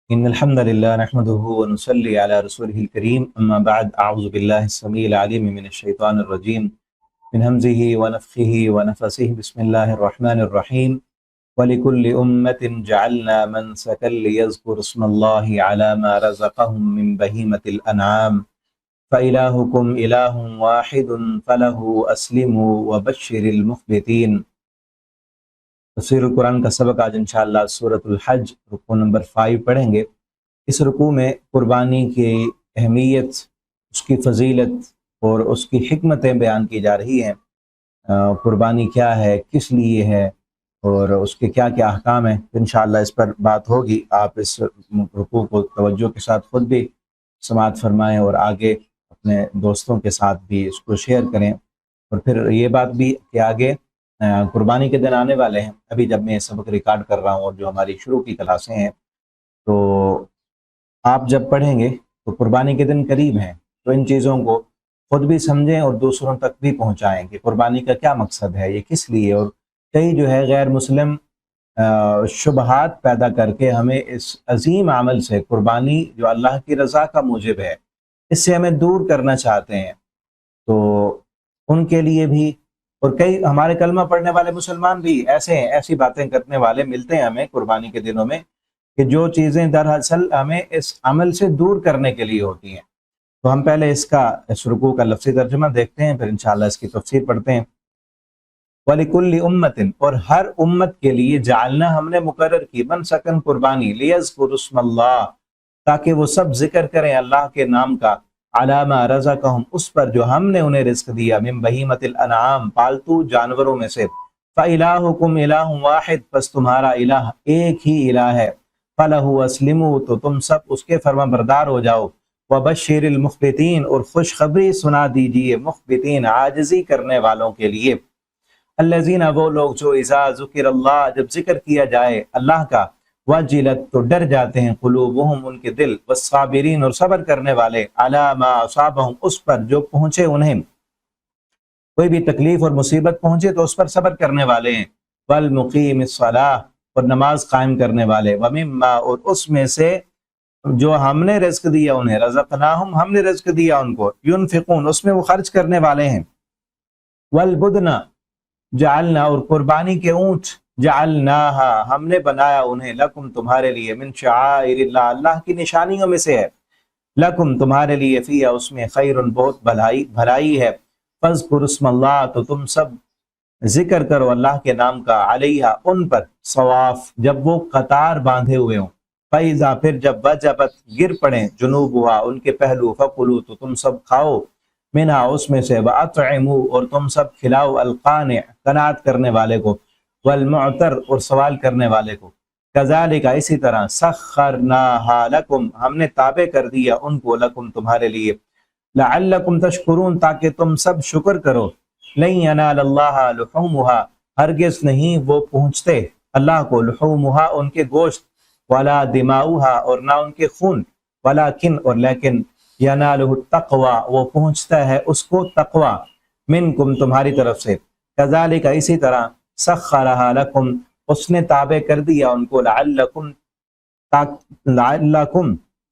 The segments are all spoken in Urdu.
إن الحمد لله نحمده ونصلي على رسوله الكريم أما بعد أعوذ بالله السميع العليم من الشيطان الرجيم من همزه ونفخه ونفسه بسم الله الرحمن الرحيم ولكل أمة جعلنا منسكا ليذكروا اسم الله على ما رزقهم من بهيمة الأنعام فإلهكم إله واحد فله أسلموا وبشر المخبتين۔ تفسیر القرآن کا سبق آج انشاءاللہ سورۃ الحج رکوع نمبر 5 پڑھیں گے۔ اس رکوع میں قربانی کی اہمیت، اس کی فضیلت اور اس کی حکمتیں بیان کی جا رہی ہیں۔ قربانی کیا ہے، کس لیے ہے اور اس کے کیا کیا احکام ہیں، انشاءاللہ اس پر بات ہوگی۔ آپ اس رکوع کو توجہ کے ساتھ خود بھی سماعت فرمائیں اور آگے اپنے دوستوں کے ساتھ بھی اس کو شیئر کریں۔ اور پھر یہ بات بھی کہ آگے قربانی کے دن آنے والے ہیں۔ ابھی جب میں سبق ریکارڈ کر رہا ہوں اور جو ہماری شروع کی کلاسیں ہیں، تو آپ جب پڑھیں گے تو قربانی کے دن قریب ہیں، تو ان چیزوں کو خود بھی سمجھیں اور دوسروں تک بھی پہنچائیں کہ قربانی کا کیا مقصد ہے، یہ کس لیے۔ اور کئی جو ہے غیر مسلم شبہات پیدا کر کے ہمیں اس عظیم عمل سے، قربانی جو اللہ کی رضا کا موجب ہے، اس سے ہمیں دور کرنا چاہتے ہیں۔ تو ان کے لیے بھی، اور کئی ہمارے کلمہ پڑھنے والے مسلمان بھی ایسی باتیں کرنے والے ملتے ہیں ہمیں قربانی کے دنوں میں، کہ جو چیزیں دراصل ہمیں اس عمل سے دور کرنے کے لیے ہوتی ہیں۔ تو ہم پہلے اس رکوع کا لفظی ترجمہ دیکھتے ہیں، پھر انشاءاللہ اس کی تفسیر پڑھتے ہیں۔ وَلِكُلِّ أُمَّةٍ، اور ہر امت کے لیے جعلنا، ہم نے مقرر کی، منسکن قربانی، لِيَذْكُرُوا اسْمَ اللَّهِ، تاکہ وہ سب ذکر کریں اللہ کے نام کا، عَلَىٰ مَا رَزَقَهُمْ، اس پر جو ہم نے انہیں رزق دیا، من بہیمۃ الانعام، پالتو جانوروں میں سے، فَإِلَٰهُكُمْ إِلَٰهٌ وَاحِدٌ، پس تمہارا الہ ایک ہی الہ ہے، فَلَهُ أَسْلِمُوا، تو تم سب اس کے فرما بردار ہو جاؤ، وَبَشِّرِ الْمُخْبِتِينَ، اور خوشخبری سنا دیجئے مخبتین، عاجزی کرنے والوں کے لیے، الذین، وہ لوگ جو اذا ذکر اللہ، جب ذکر کیا جائے اللہ کا، وجلت، تو ڈر جاتے ہیں، قلوبہم، ان کے دل، والصابرین، اور صبر کرنے والے، علی ما اصابہم، اس پر جو پہنچے انہیں، کوئی بھی تکلیف اور مصیبت پہنچے تو اس پر صبر کرنے والے ہیں، والمقیم الصلاۃ، اور نماز قائم کرنے والے، ومما، اور اس میں سے جو ہم نے رزق دیا انہیں، رزقناہم، ہم نے رزق دیا ان کو، ينفقون، اس میں وہ خرچ کرنے والے ہیں، والبدن جعلنا، اور قربانی کے اونٹ، جعلناہا، ہم نے بنایا انہیں، لکم، تمہارے لیے، من شعائر اللہ، اللہ کی نشانیوں میں سے ہے، لکم، تمہارے لیے، فیہا، اس میں، خیر، بہت بھلائی ہے، فاذکروا اسم اللہ، تو تم سب ذکر کرو اللہ کے نام کا، علیہا، ان پر، صواف، جب وہ قطار باندھے ہوئے ہوں، فیضا، پھر جب وجبت، گر پڑیں، جنوبہا، ان کے پہلو، فکلوا، تو تم سب کھاؤ، منہا، اس میں سے، وَأَطْعِمُوا، اور تم سب کھلاؤ، القانع، قناعت کرنے والے کو، والمعتر، اور سوال کرنے والے کو، کذالک، اسی طرح، سخرناہا لکم، ہم نے تابع کر دیا ان کو، لکم، تمہارے لیے، لعلکم تشکرون، تاکہ تم سب شکر کرو، لن ینال اللہ لحومہا، ہرگز نہیں وہ پہنچتے اللہ کو، لحومہا، ان کے گوشت، ولا دماؤہا، اور نہ ان کے خون، ولیکن، اور لیکن، ینالہ التقوی، وہ پہنچتا ہے اس کو تقوی، منکم، تمہاری طرف سے، کذالک، اسی طرح، سخرہا لکم، اس نے تابع کر دیا ان کو،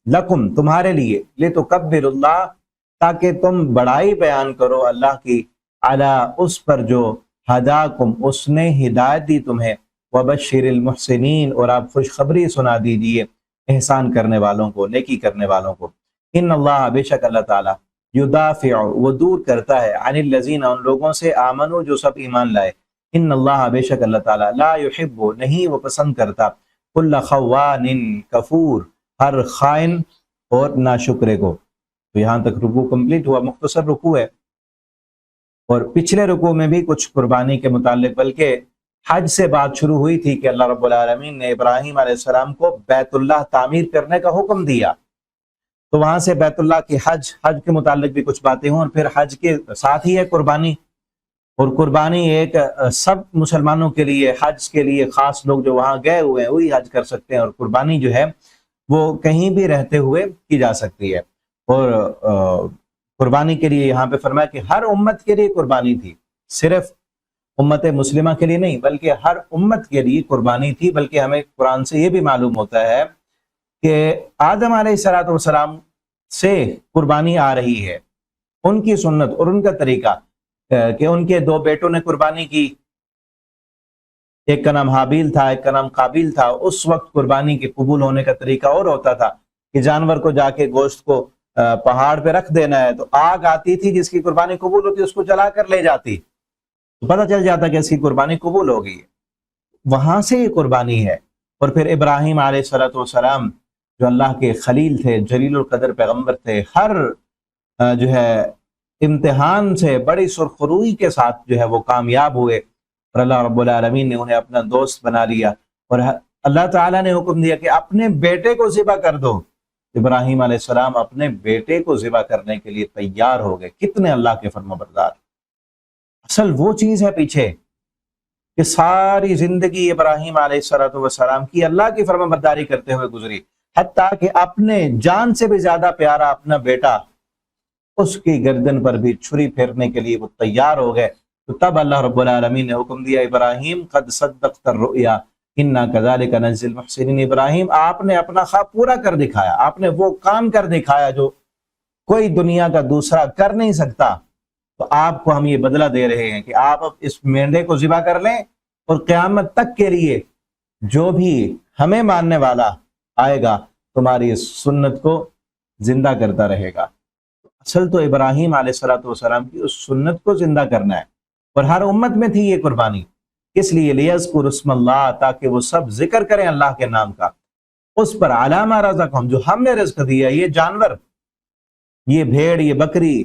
لکم، تمہارے لیے، لتکبروا اللہ، تاکہ تم بڑائی بیان کرو اللہ کی، علی، اس پر جو، ہداکم، اس نے ہدایت دی تمہیں، وبشر المحسنین، اور آپ خوشخبری سنا دیجئے احسان کرنے والوں کو، نیکی کرنے والوں کو، ان اللہ، بے شک اللہ تعالیٰ، یدافع، وہ دور کرتا ہے، عن الذین، ان لوگوں سے، آمنوا، جو سب ایمان لائے، ان اللہ، بے شک اللہ تعالیٰ، لا یحب، نہیں وہ پسند کرتا، کل خوان کفور، ہر خائن اور ناشکرے کو۔ تو یہاں تک رکوع کمپلیٹ ہوا، مختصر رکوع ہے۔ اور پچھلے رکوع میں بھی کچھ قربانی کے متعلق، بلکہ حج سے بات شروع ہوئی تھی کہ اللہ رب العالمین نے ابراہیم علیہ السلام کو بیت اللہ تعمیر کرنے کا حکم دیا، تو وہاں سے بیت اللہ کی حج کے متعلق بھی کچھ باتیں ہوں، اور پھر حج کے ساتھ ہی ہے قربانی، اور قربانی ایک سب مسلمانوں کے لیے، حج کے لیے خاص لوگ جو وہاں گئے ہوئے ہیں وہی حج کر سکتے ہیں، اور قربانی جو ہے وہ کہیں بھی رہتے ہوئے کی جا سکتی ہے۔ اور قربانی کے لیے یہاں پہ فرمایا کہ ہر امت کے لیے قربانی تھی، صرف امت مسلمہ کے لیے نہیں، بلکہ ہر امت کے لیے قربانی تھی۔ بلکہ ہمیں قرآن سے یہ بھی معلوم ہوتا ہے کہ آدم علیہ السلام سے قربانی آ رہی ہے، ان کی سنت اور ان کا طریقہ کہ ان کے دو بیٹوں نے قربانی کی، ایک کا نام حابیل تھا ایک کا نام قابیل تھا۔ اس وقت قربانی کے قبول ہونے کا طریقہ اور ہوتا تھا کہ جانور کو جا کے گوشت کو پہاڑ پہ رکھ دینا ہے، تو آگ آتی تھی جس کی قربانی قبول ہوتی، اس کو جلا کر لے جاتی، تو پتہ چل جاتا کہ اس کی قربانی قبول ہو گئی ہے۔ وہاں سے یہ قربانی ہے۔ اور پھر ابراہیم علیہ السلام جو اللہ کے خلیل تھے، جلیل القدر پیغمبر تھے، ہر جو ہے امتحان سے بڑی سرخروئی کے ساتھ جو ہے وہ کامیاب ہوئے، اور اللہ رب العالمین نے انہیں اپنا دوست بنا لیا، اور اللہ تعالیٰ نے حکم دیا کہ اپنے بیٹے کو ذبح کر دو۔ ابراہیم علیہ السلام اپنے بیٹے کو ذبح کرنے کے لیے تیار ہو گئے۔ کتنے اللہ کے فرمانبردار۔ اصل وہ چیز ہے پیچھے کہ ساری زندگی ابراہیم علیہ السلام کی اللہ کی فرمانبرداری کرتے ہوئے گزری، حتیٰ کہ اپنے جان سے بھی زیادہ پیارا اپنا بیٹا، اس کی گردن پر بھی چھری پھیرنے کے لیے وہ تیار ہو گئے۔ تو تب اللہ رب العالمین نے حکم دیا، ابراہیم قد صدقت الرؤیا انا کذالک نجزی المحسنین۔ ابراہیم آپ نے اپنا خواب پورا کر دکھایا، آپ نے وہ کام کر دکھایا جو کوئی دنیا کا دوسرا کر نہیں سکتا، تو آپ کو ہم یہ بدلہ دے رہے ہیں کہ آپ اب اس مینڈے کو ذبح کر لیں، اور قیامت تک کے لیے جو بھی ہمیں ماننے والا آئے گا تمہاری اس سنت کو زندہ کرتا رہے گا۔ اصل تو ابراہیم علیہ السلام کی اس سنت کو زندہ کرنا ہے، اور ہر امت میں تھی یہ قربانی، اس لیے لیذکر اسم اللہ، تاکہ وہ سب ذکر کریں اللہ کے نام کا، اس پر علی ما رزقہم، جو ہم نے رزق دیا۔ یہ جانور، یہ بھیڑ، یہ بکری،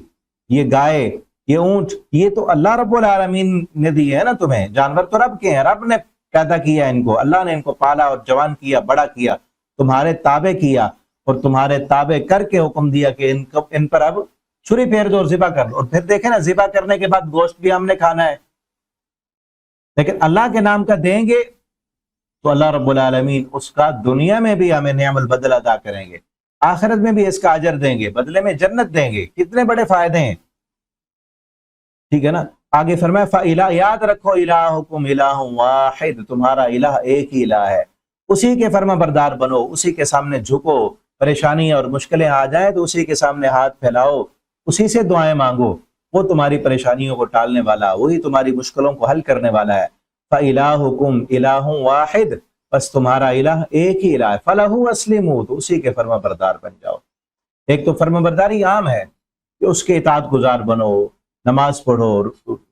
یہ گائے، یہ اونٹ، یہ تو اللہ رب العالمین نے دی ہے نا تمہیں۔ جانور تو رب کے ہیں، رب نے پیدا کیا ان کو، اللہ نے ان کو پالا اور جوان کیا، بڑا کیا، تمہارے تابع کیا، اور تمہارے تابع کر کے حکم دیا کہ ان پر اب چھری پھیر دو اور ذبح کر دو۔ اور پھر دیکھیں نا، ذبح کرنے کے بعد گوشت بھی ہم نے کھانا ہے، لیکن اللہ کے نام کا دیں گے تو اللہ رب العالمین اس کا دنیا میں بھی ہمیں نعم البدل ادا کریں گے، آخرت میں بھی اس کا اجر دیں گے، بدلے میں جنت دیں گے۔ کتنے بڑے فائدے ہیں، ٹھیک ہے نا۔ آگے فرمایا فَإِلَٰهِ، یاد رکھو، الہکم الہ واحد، تمہارا الہ ایک ہی الہ ہے، اسی کے فرما بردار بنو، اسی کے سامنے جھکو، پریشانی اور مشکلیں آ جائیں تو اسی کے سامنے ہاتھ پھیلاؤ، اسی سے دعائیں مانگو، وہ تمہاری پریشانیوں کو ٹالنے والا، وہی تمہاری مشکلوں کو حل کرنے والا ہے۔ فَإِلَٰهُكُمْ إِلَٰهٌ وَاحِدٌ، بس تمہارا الہ ایک ہی الہ ہے، فَلَهُ أَسْلِمُوا، تو اسی کے فرما بردار بن جاؤ۔ ایک تو فرما برداری عام ہے کہ اس کے اطاعت گزار بنو، نماز پڑھو،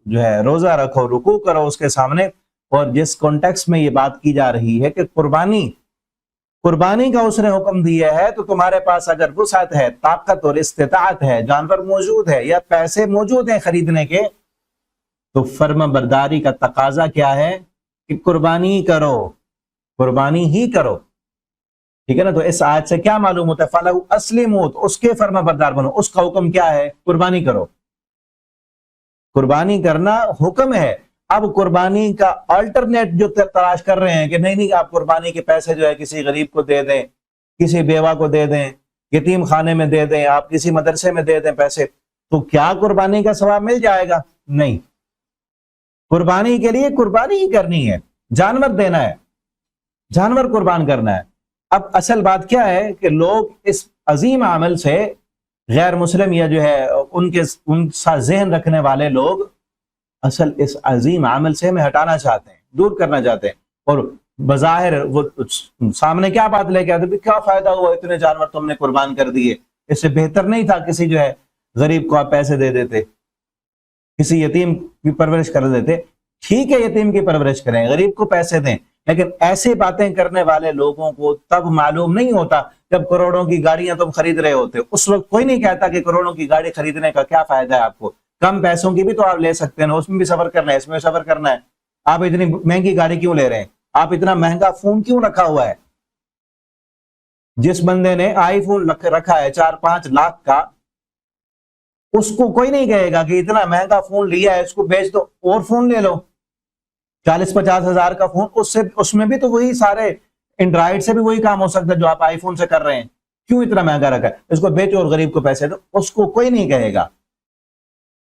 جو ہے روزہ رکھو، رکوع کرو اس کے سامنے۔ اور جس کانٹیکس میں یہ بات کی جا رہی ہے کہ قربانی کا اس نے حکم دیا ہے، تو تمہارے پاس اگر وسعت ہے، طاقت اور استطاعت ہے، جانور موجود ہے یا پیسے موجود ہیں خریدنے کے، تو فرما برداری کا تقاضا کیا ہے کہ قربانی کرو، قربانی ہی کرو، ٹھیک ہے نا۔ تو اس آیت سے کیا معلوم ہوتا ہے؟ فَلَهُ أَسْلِمُوا، تو اس کے فرما بردار بنو، اس کا حکم کیا ہے؟ قربانی کرو، قربانی کرنا حکم ہے۔ اب قربانی کا آلٹرنیٹ جو تلاش کر رہے ہیں کہ نہیں آپ قربانی کے پیسے جو ہے کسی غریب کو دے دیں، کسی بیوہ کو دے دیں، یتیم خانے میں دے دیں، آپ کسی مدرسے میں دے دیں پیسے، تو کیا قربانی کا ثواب مل جائے گا؟ نہیں، قربانی کے لیے قربانی ہی کرنی ہے، جانور دینا ہے، جانور قربان کرنا ہے۔ اب اصل بات کیا ہے کہ لوگ اس عظیم عمل سے، غیر مسلم یا جو ہے ان سا ذہن رکھنے والے لوگ اصل اس عظیم عمل سے ہمیں ہٹانا چاہتے ہیں، دور کرنا چاہتے ہیں، اور بظاہر وہ سامنے کیا بات لے کے آتے، کیا فائدہ ہوا اتنے جانور تم نے قربان کر دیے، اس سے بہتر نہیں تھا کسی جو ہے غریب کو آپ پیسے دے دیتے، کسی یتیم کی پرورش کر دیتے۔ ٹھیک ہے، یتیم کی پرورش کریں، غریب کو پیسے دیں، لیکن ایسی باتیں کرنے والے لوگوں کو تب معلوم نہیں ہوتا جب کروڑوں کی گاڑیاں تم خرید رہے ہوتے۔ اس وقت کوئی نہیں کہتا کہ کروڑوں کی گاڑی خریدنے کا کیا فائدہ ہے آپ کو، کم پیسوں کی بھی تو آپ لے سکتے ہیں، اس میں بھی سفر کرنا ہے، اس میں سفر کرنا ہے، آپ اتنی مہنگی گاڑی کیوں لے رہے ہیں؟ آپ اتنا مہنگا فون کیوں رکھا ہوا ہے؟ جس بندے نے آئی فون رکھا ہے 4-5 لاکھ کا، اس کو کوئی نہیں کہے گا کہ اتنا مہنگا فون لیا ہے، اس کو بیچ دو اور فون لے لو 40-50 ہزار کا فون، اس میں بھی تو وہی سارے اینڈرائیڈ سے بھی وہی کام ہو سکتا ہے جو آپ آئی فون سے کر رہے ہیں، کیوں اتنا مہنگا رکھا ہے؟ اس کو بیچو اور غریب کو پیسے دو، اس کو کوئی نہیں کہے گا۔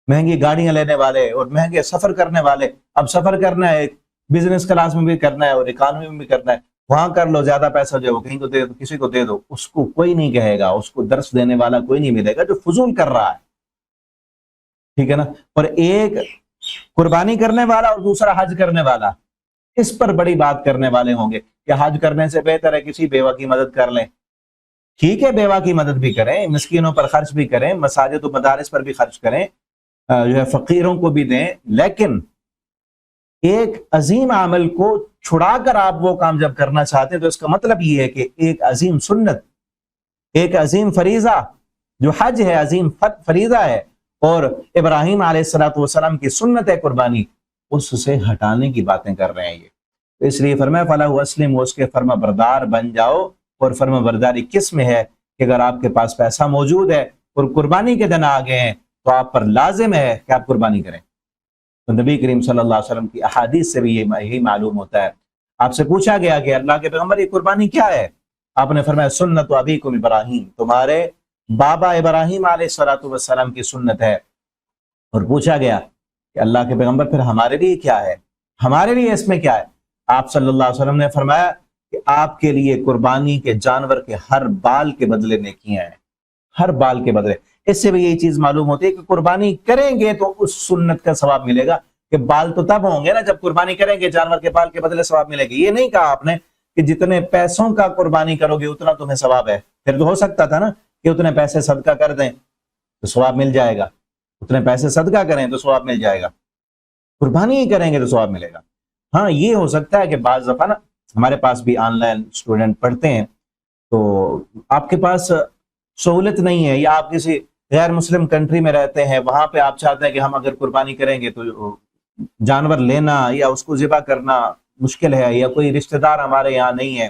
مہنگی گاڑیاں لینے والے اور مہنگے سفر کرنے والے، اب سفر کرنا ہے، بزنس کلاس میں بھی کرنا ہے اور اکانومی میں بھی کرنا ہے، وہاں کر لو، زیادہ پیسہ جو ہے وہ کہیں کو دے دو، کسی کو دے دو، اس کو کوئی نہیں کہے گا، اس کو درس دینے والا کوئی نہیں ملے گا جو فضول کر رہا ہے، ٹھیک ہے نا۔ اور ایک قربانی کرنے والا اور دوسرا حج کرنے والا، اس پر بڑی بات کرنے والے ہوں گے کہ حج کرنے سے بہتر ہے کسی بیوہ کی مدد کر لیں۔ ٹھیک ہے، بیوہ کی مدد بھی کریں، مسکینوں پر خرچ بھی کریں، مساجد و مدارس پر بھی خرچ کریں، جو ہے فقیروں کو بھی دیں، لیکن ایک عظیم عمل کو چھڑا کر آپ وہ کام جب کرنا چاہتے ہیں تو اس کا مطلب یہ ہے کہ ایک عظیم سنت، ایک عظیم فریضہ جو حج ہے، عظیم فریضہ ہے، اور ابراہیم علیہ السلام کی سنت ہے قربانی، اس سے ہٹانے کی باتیں کر رہے ہیں یہ۔ اس لیے فرمایا فَلَهُ أَسْلِمْ، اس کے فرما بردار بن جاؤ۔ اور فرما برداری کس میں ہے کہ اگر آپ کے پاس پیسہ موجود ہے اور قربانی کے دن آ گئے ہیں تو آپ پر لازم ہے کہ آپ قربانی کریں۔ تو نبی کریم صلی اللہ علیہ وسلم کی احادیث سے بھی یہی معلوم ہوتا ہے۔ آپ سے پوچھا گیا کہ اللہ کے پیغمبر یہ قربانی کیا ہے؟ آپ نے فرمایا سنت ابیکم ابراہیم، تمہارے بابا ابراہیم علیہ السلام کی سنت ہے۔ اور پوچھا گیا کہ اللہ کے پیغمبر پھر ہمارے لیے کیا ہے، ہمارے لیے اس میں کیا ہے؟ آپ صلی اللہ علیہ وسلم نے فرمایا کہ آپ کے لیے قربانی کے جانور کے ہر بال کے بدلے نیکیاں ہیں، ہر بال کے بدلے۔ اس سے بھی یہی چیز معلوم ہوتی ہے کہ قربانی کریں گے تو اس سنت کا ثواب ملے گا، کہ بال تو تب ہوں گے نا جب قربانی کریں گے، جانور کے بال کے بدلے ثواب ملے گی۔ یہ نہیں کہا آپ نے کہ جتنے پیسوں کا قربانی کرو گے اتنا تمہیں ثواب ہے۔ پھر تو ہو سکتا تھا نا کہ اتنے پیسے صدقہ کر دیں تو ثواب مل جائے گا، اتنے پیسے صدقہ کریں تو ثواب مل جائے گا، قربانی ہی کریں گے تو ثواب ملے گا۔ ہاں یہ ہو سکتا ہے کہ بعض دفعہ نا ہمارے پاس بھی آن لائن اسٹوڈنٹ پڑھتے ہیں، تو آپ کے پاس سہولت نہیں ہے، یا آپ کسی غیر مسلم کنٹری میں رہتے ہیں، وہاں پہ آپ چاہتے ہیں کہ ہم اگر قربانی کریں گے تو جانور لینا یا اس کو ذبح کرنا مشکل ہے، یا کوئی رشتہ دار ہمارے یہاں نہیں ہے۔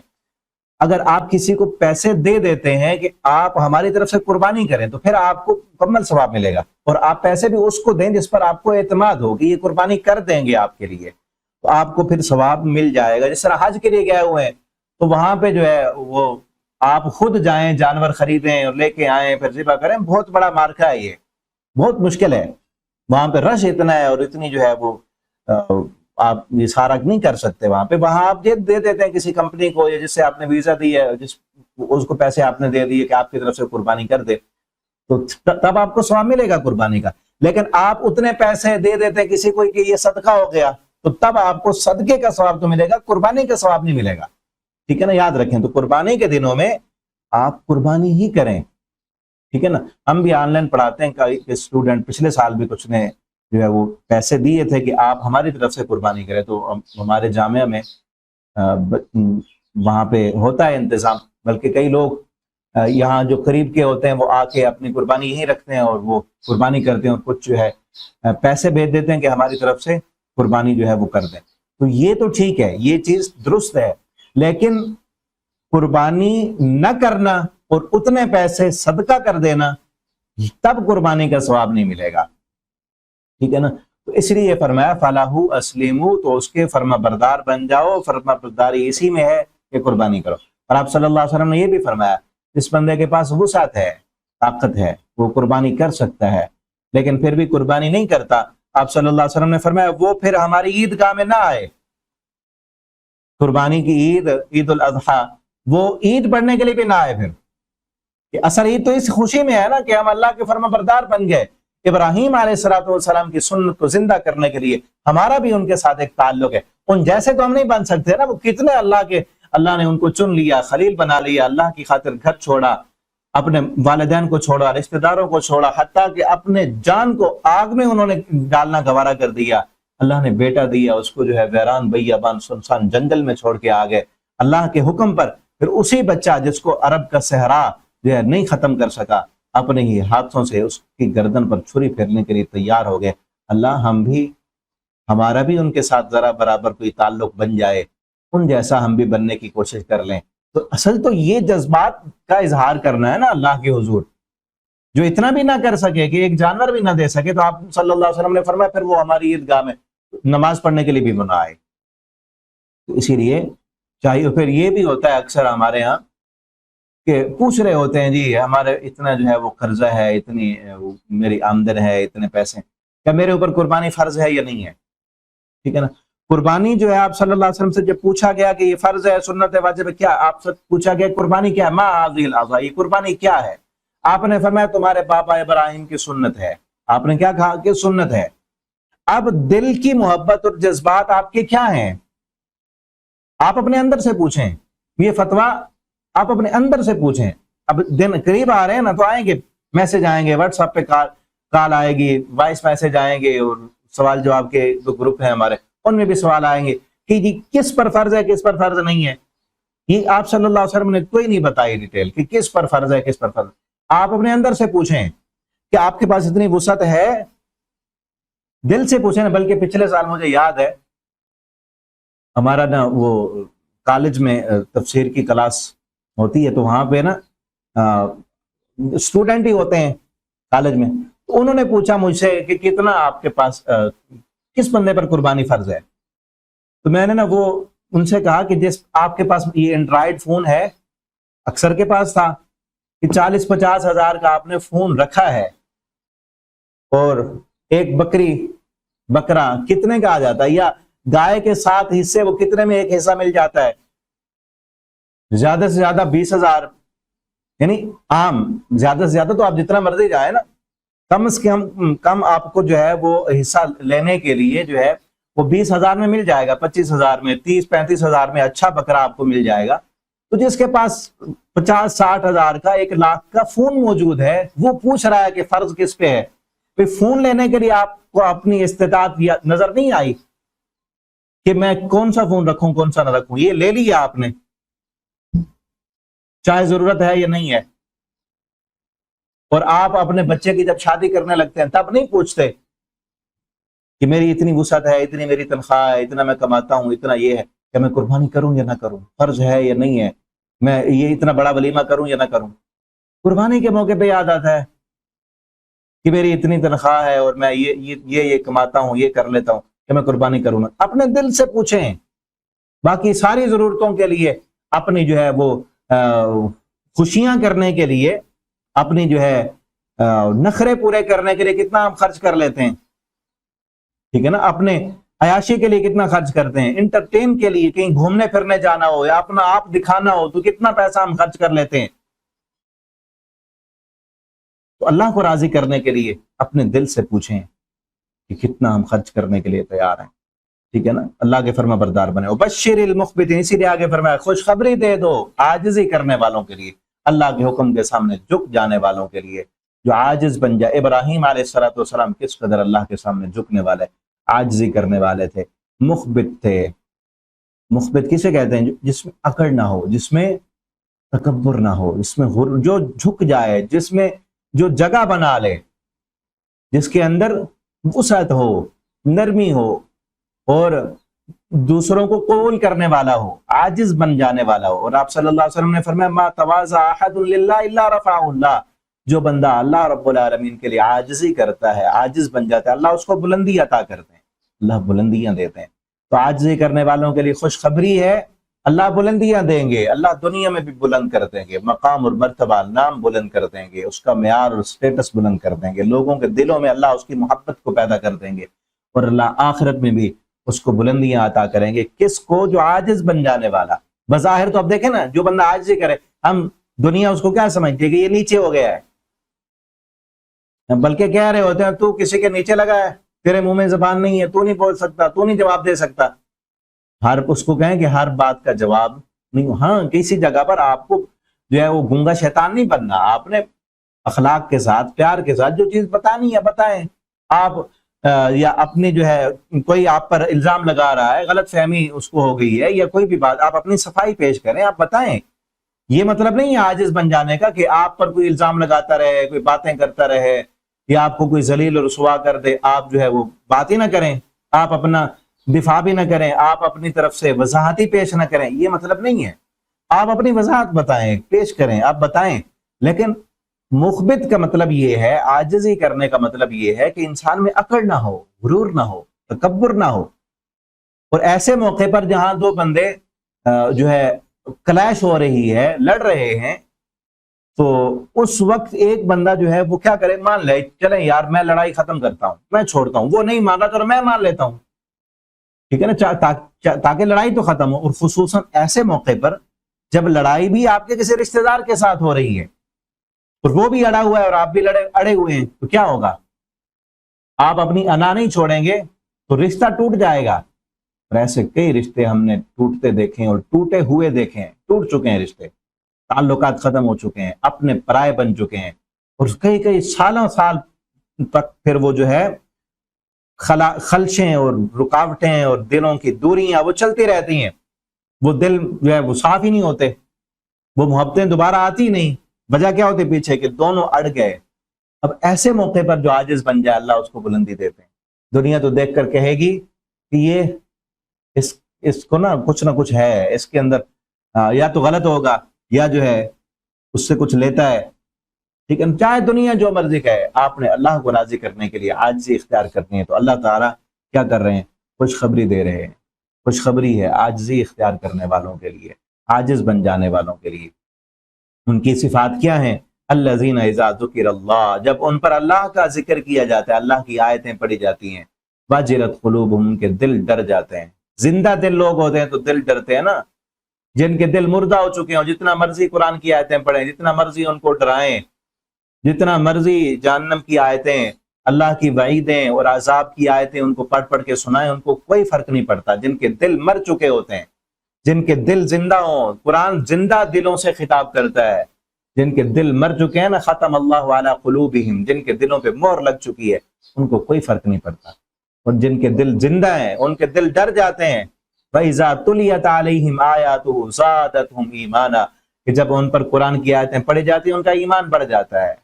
اگر آپ کسی کو پیسے دے دیتے ہیں کہ آپ ہماری طرف سے قربانی کریں تو پھر آپ کو مکمل ثواب ملے گا، اور آپ پیسے بھی اس کو دیں جس پر آپ کو اعتماد ہو کہ یہ قربانی کر دیں گے آپ کے لیے، تو آپ کو پھر ثواب مل جائے گا۔ جس طرح حج کے لیے گئے ہوئے ہیں تو وہاں پہ جو ہے وہ آپ خود جائیں، جانور خریدیں اور لے کے آئیں، پھر ذبح کریں، بہت بڑا مارکا ہے، یہ بہت مشکل ہے، وہاں پہ رش اتنا ہے اور اتنی جو ہے وہ آپ یہ سارا نہیں کر سکتے وہاں پہ۔ وہاں آپ دے دیتے ہیں کسی کمپنی کو، یا جس سے آپ نے ویزا دی ہے، اس کو پیسے آپ نے دے دیے کہ آپ کی طرف سے قربانی کر دے، تو تب آپ کو ثواب ملے گا قربانی کا۔ لیکن آپ اتنے پیسے دے دیتے ہیں کسی کو کہ یہ صدقہ ہو گیا، تو تب آپ کو صدقے کا ثواب تو ملے گا، قربانی کا ثواب نہیں ملے گا، ٹھیک ہے نا، یاد رکھیں۔ تو قربانی کے دنوں میں آپ قربانی ہی کریں، ٹھیک ہے نا۔ ہم بھی آن لائن پڑھاتے ہیں کہ اسٹوڈنٹ، پچھلے سال بھی کچھ نے جو ہے وہ پیسے دیے تھے کہ آپ ہماری طرف سے قربانی کریں، تو ہمارے جامعہ میں وہاں پہ ہوتا ہے انتظام، بلکہ کئی لوگ یہاں جو قریب کے ہوتے ہیں وہ آ کے اپنی قربانی یہیں رکھتے ہیں اور وہ قربانی کرتے ہیں، اور کچھ جو ہے پیسے بھیج دیتے ہیں کہ ہماری طرف سے قربانی جو ہے وہ کر دیں۔ تو یہ تو ٹھیک ہے، یہ چیز درست ہے، لیکن قربانی نہ کرنا اور اتنے پیسے صدقہ کر دینا، تب قربانی کا ثواب نہیں ملے گا، ٹھیک ہے نا۔ تو اس لیے فرمایا فَلَهُ أَسْلِمُوا، تو اس کے فرما بردار بن جاؤ، فرما برداری اسی میں ہے کہ قربانی کرو۔ اور آپ صلی اللہ علیہ وسلم نے یہ بھی فرمایا اس بندے کے پاس وسعت ہے، طاقت ہے، وہ قربانی کر سکتا ہے، لیکن پھر بھی قربانی نہیں کرتا، آپ صلی اللہ علیہ وسلم نے فرمایا وہ پھر ہماری عیدگاہ میں نہ آئے۔ قربانی کی عید، عید الاضحیٰ، وہ عید پڑھنے کے لیے بھی نہ آئے۔ پھر کہ اصل عید تو اس خوشی میں ہے نا کہ ہم اللہ کے فرما بردار بن گئے، ابراہیم علیہ السلام کی سنت کو زندہ کرنے کے لیے ہمارا بھی ان کے ساتھ ایک تعلق ہے۔ ان جیسے تو ہم نہیں بن سکتے نا، وہ کتنے اللہ نے ان کو چن لیا، خلیل بنا لیا، اللہ کی خاطر گھر چھوڑا، اپنے والدین کو چھوڑا، رشتہ داروں کو چھوڑا، حتیٰ کہ اپنے جان کو آگ میں انہوں نے ڈالنا گوارا کر دیا۔ اللہ نے بیٹا دیا، اس کو جو ہے ویران بیابان سنسان جنگل میں چھوڑ کے آگئے اللہ کے حکم پر۔ پھر اسی بچہ جس کو عرب کا صحرا جو ہے نہیں ختم کر سکا، اپنے ہی ہاتھوں سے اس کی گردن پر چھری پھیرنے کے لیے تیار ہو گئے۔ اللہ ہمارا بھی ان کے ساتھ ذرا برابر کوئی تعلق بن جائے، ان جیسا ہم بھی بننے کی کوشش کر لیں۔ تو اصل تو یہ جذبات کا اظہار کرنا ہے نا اللہ کے حضور۔ جو اتنا بھی نہ کر سکے کہ ایک جانور بھی نہ دے سکے، تو آپ صلی اللہ علیہ وسلم نے فرمایا پھر وہ ہماری عیدگاہ میں نماز پڑھنے کے لیے بھی نہ آئے۔ تو اسی لیے چاہیے، پھر یہ بھی ہوتا ہے اکثر ہمارے ہاں کہ پوچھ رہے ہوتے ہیں جی ہمارے اتنا جو ہے وہ قرضہ ہے، اتنی میری آمدن ہے، اتنے پیسے، کیا میرے اوپر قربانی فرض ہے یا نہیں ہے، ٹھیک ہے نا۔ قربانی جو ہے آپ صلی اللہ علیہ وسلم سے جب پوچھا گیا کہ یہ فرض ہے، سنت ہے، واجب ہے، کیا آپ سے پوچھا گیا قربانی کیا ہے؟ ما هذه الاعضاء، یہ قربانی کیا ہے؟ آپ نے فرمایا تمہارے بابا ابراہیم کی سنت ہے۔ آپ نے کیا کہا کہ سنت ہے۔ اب دل کی محبت اور جذبات آپ کے کیا ہیں؟ آپ اپنے اندر سے پوچھیں، یہ فتویٰ آپ اپنے اندر سے پوچھیں۔ اب دن قریب آ رہے ہیں نا، تو آئیں گے، میسج آئیں گے، واٹس ایپ پہ کال آئے گی، وائس میسج آئیں گے، اور سوال جواب کے جو گروپ ہیں ہمارے ان میں بھی سوال آئیں گے کہ جی کس پر فرض ہے، کس پر فرض نہیں ہے۔ یہ آپ صلی اللہ علیہ وسلم نے کوئی نہیں بتائی ڈیٹیل کہ کس پر فرض ہے، کس پر فرض۔ آپ اپنے اندر سے پوچھیں کہ آپ کے پاس اتنی وسعت ہے، دل سے پوچھیں نا۔ بلکہ پچھلے سال مجھے یاد ہے ہمارا نا وہ کالج میں تفسیر کی کلاس ہوتی ہے، تو وہاں پہ نا اسٹوڈنٹ ہی ہوتے ہیں کالج میں، تو انہوں نے پوچھا مجھ سے کہ کتنا آپ کے پاس کس بندے پر قربانی فرض ہے۔ تو میں نے نا وہ ان سے کہا کہ جس آپ کے پاس یہ اینڈرائڈ فون ہے، اکثر کے پاس تھا کہ 40-50 ہزار کا آپ نے فون رکھا ہے، اور ایک بکرا کتنے کا آ جاتا ہے، یا گائے کے 7 حصے وہ کتنے میں ایک حصہ مل جاتا ہے؟ زیادہ سے زیادہ 20,000، یعنی عام زیادہ سے زیادہ تو آپ جتنا مرضی جائے نا، کم سے کم آپ کو جو ہے وہ حصہ لینے کے لیے جو ہے وہ 20,000 میں مل جائے گا، 25,000 میں، 30-35 ہزار میں اچھا بکرا آپ کو مل جائے گا۔ تو جس کے پاس 50-60 ہزار کا 1 لاکھ کا فون موجود ہے، وہ پوچھ رہا ہے کہ فرض کس پہ ہے؟ فون لینے کے لیے آپ کو اپنی استطاعت نظر نہیں آئی کہ میں کون سا فون رکھوں کون سا نہ رکھوں؟ یہ لے لیا آپ نے، چاہے ضرورت ہے یا نہیں ہے۔ اور آپ اپنے بچے کی جب شادی کرنے لگتے ہیں تب نہیں پوچھتے کہ میری اتنی وسعت ہے، اتنی میری تنخواہ ہے، اتنا میں کماتا ہوں، اتنا یہ ہے، کہ میں قربانی کروں یا نہ کروں، فرض ہے یا نہیں ہے، میں یہ اتنا بڑا ولیمہ کروں یا نہ کروں۔ قربانی کے موقع پہ یاد آتا ہے کہ میری اتنی تنخواہ ہے اور میں یہ کماتا ہوں، یہ کر لیتا ہوں، کہ میں قربانی کروں گا۔ اپنے دل سے پوچھیں۔ باقی ساری ضرورتوں کے لیے، اپنی جو ہے وہ خوشیاں کرنے کے لیے، اپنی جو ہے نخرے پورے کرنے کے لیے کتنا ہم خرچ کر لیتے ہیں، ٹھیک ہے نا؟ اپنے عیاشی کے لیے کتنا خرچ کرتے ہیں، انٹرٹین کے لیے کہیں گھومنے پھرنے جانا ہو یا اپنا آپ دکھانا ہو تو کتنا پیسہ ہم خرچ کر لیتے ہیں۔ تو اللہ کو راضی کرنے کے لیے اپنے دل سے پوچھیں کہ کتنا ہم خرچ کرنے کے لیے تیار ہیں، ٹھیک ہے نا؟ اللہ کے فرما بردار بنے۔ وبشر المخبتین، اسی لیے آگے فرمایا خوشخبری دے دو عاجزی کرنے والوں کے لیے، اللہ کے حکم کے سامنے جھک جانے والوں کے لیے، جو عاجز بن جائے۔ ابراہیم علیہ السلام کس قدر اللہ کے سامنے جھکنے والے، عاجزی کرنے والے تھے، مخبت تھے۔ مخبت کسے کہتے ہیں؟ جس میں اکڑ نہ ہو، جس میں تکبر نہ ہو، جس میں جو جھک جائے، جس میں جو جگہ بنا لے، جس کے اندر وسعت ہو، نرمی ہو، اور دوسروں کو قبول کرنے والا ہو، عاجز بن جانے والا ہو۔ اور آپ صلی اللہ علیہ وسلم نے فرمایا ما تواضع احد للہ الا رفعہ اللہ، جو بندہ اللہ رب العالمین کے لیے عاجزی کرتا ہے، عاجز بن جاتا ہے، اللہ اس کو بلندی عطا کرتے ہیں، اللہ بلندیاں دیتے ہیں۔ تو عاجزی کرنے والوں کے لیے خوشخبری ہے، اللہ بلندیاں دیں گے، اللہ دنیا میں بھی بلند کر دیں گے، مقام اور مرتبہ، نام بلند کر دیں گے، اس کا معیار اور سٹیٹس بلند کر دیں گے، لوگوں کے دلوں میں اللہ اس کی محبت کو پیدا کر دیں گے، اور اللہ آخرت میں بھی اس کو بلندیاں عطا کریں گے۔ کس کو؟ جو عاجز بن جانے والا۔ بظاہر تو اب دیکھیں نا، جو بندہ عاجزی کرے، ہم دنیا اس کو کیا سمجھتے ہیں کہ یہ نیچے ہو گیا ہے، بلکہ کہہ رہے ہوتے ہیں تو کسی کے نیچے لگا ہے، تیرے منہ میں زبان نہیں ہے، تو نہیں بول سکتا، تو نہیں جواب دے سکتا۔ ہر اس کو کہیں کہ ہر بات کا جواب نہیں، ہاں کسی جگہ پر آپ کو جو ہے وہ گنگا شیطان نہیں بننا، آپ نے اخلاق کے ساتھ، پیار کے ساتھ جو چیز بتانی ہے بتائیں۔ آپ یا اپنی جو ہے کوئی آپ پر الزام لگا رہا ہے، غلط فہمی اس کو ہو گئی ہے، یا کوئی بھی بات، آپ اپنی صفائی پیش کریں، آپ بتائیں۔ یہ مطلب نہیں ہے عاجز بن جانے کا کہ آپ پر کوئی الزام لگاتا رہے، کوئی باتیں کرتا رہے، یا آپ کو کوئی ذلیل اور رسوا کر دے، آپ جو ہے وہ بات ہی نہ کریں، آپ اپنا دفاع بھی نہ کریں، آپ اپنی طرف سے وضاحت ہی پیش نہ کریں، یہ مطلب نہیں ہے۔ آپ اپنی وضاحت بتائیں، پیش کریں، آپ بتائیں، لیکن مخبت کا مطلب یہ ہے، عاجزی کرنے کا مطلب یہ ہے کہ انسان میں اکڑ نہ ہو، غرور نہ ہو، تکبر نہ ہو۔ اور ایسے موقع پر جہاں دو بندے جو ہے کلیش ہو رہی ہے، لڑ رہے ہیں، تو اس وقت ایک بندہ جو ہے وہ کیا کرے؟ مان لے چلیں یار میں لڑائی ختم کرتا ہوں، میں چھوڑتا ہوں، وہ نہیں مان رہا تو میں مان لیتا ہوں، ٹھیک ہے نا، تاکہ لڑائی تو ختم ہو. اور خصوصاً ایسے موقع پر جب لڑائی بھی آپ کے کسی رشتہ دار کے ساتھ ہو رہی ہے اور وہ بھی اڑا ہوا ہے اور آپ بھی اڑے ہوئے ہیں، تو کیا ہوگا؟ آپ اپنی انا نہیں چھوڑیں گے تو رشتہ ٹوٹ جائے گا. اور ایسے کئی رشتے ہم نے ٹوٹتے دیکھے ہیں اور ٹوٹے ہوئے دیکھے ہیں، ٹوٹ چکے ہیں رشتے، تعلقات ختم ہو چکے ہیں، اپنے پرائے بن چکے ہیں، اور کئی سالوں سال تک پھر وہ جو ہے خلشیں اور رکاوٹیں اور دلوں کی دوریاں وہ چلتی رہتی ہیں. وہ دل جو ہے وہ صاف ہی نہیں ہوتے، وہ محبتیں دوبارہ آتی نہیں. وجہ کیا ہوتی پیچھے کہ دونوں اڑ گئے. اب ایسے موقع پر جو عاجز بن جائے اللہ اس کو بلندی دیتے ہیں. دنیا تو دیکھ کر کہے گی کہ یہ اس کو نا کچھ ہے اس کے اندر، یا تو غلط ہوگا یا جو ہے اس سے کچھ لیتا ہے. ٹھیک ہے، چاہے دنیا جو مرضی کہے، آپ نے اللہ کو راضی کرنے کے لیے عاجزی اختیار کرنی ہے تو اللہ تعالیٰ کیا کر رہے ہیں؟ خوشخبری دے رہے ہیں. خوشخبری ہے عاجزی اختیار کرنے والوں کے لیے، عاجز بن جانے والوں کے لیے. ان کی صفات کیا ہیں؟ الذین اذا ذکر اللہ، جب ان پر اللہ کا ذکر کیا جاتا ہے، اللہ کی آیتیں پڑھی جاتی ہیں، وجلت قلوبہم، ان کے دل ڈر جاتے ہیں. زندہ دل لوگ ہوتے ہیں تو دل ڈرتے ہیں نا. جن کے دل مردہ ہو چکے ہیں، جتنا مرضی قرآن کی آیتیں پڑھیں، جتنا مرضی ان کو ڈرائیں، جتنا مرضی جہنم کی آیتیں، اللہ کی وعیدیں اور عذاب کی آیتیں ان کو پڑھ کے سنائیں، ان کو کوئی فرق نہیں پڑتا. جن کے دل مر چکے ہوتے ہیں، جن کے دل زندہ ہوں، قرآن زندہ دلوں سے خطاب کرتا ہے. جن کے دل مر چکے ہیں نا، ختم اللہ علی قلوبہم، جن کے دلوں پہ مہر لگ چکی ہے، ان کو کوئی فرق نہیں پڑتا. اور جن کے دل زندہ ہیں ان کے دل ڈر جاتے ہیں. وَإِذَا تُلِيَتْ عَلَيْهِمْ آيَاتُهُ زَادَتْهُمْ ایمانا، کہ جب ان پر قرآن کی آیتیں پڑھی جاتی ہیں ان کا ایمان بڑھ جاتا ہے.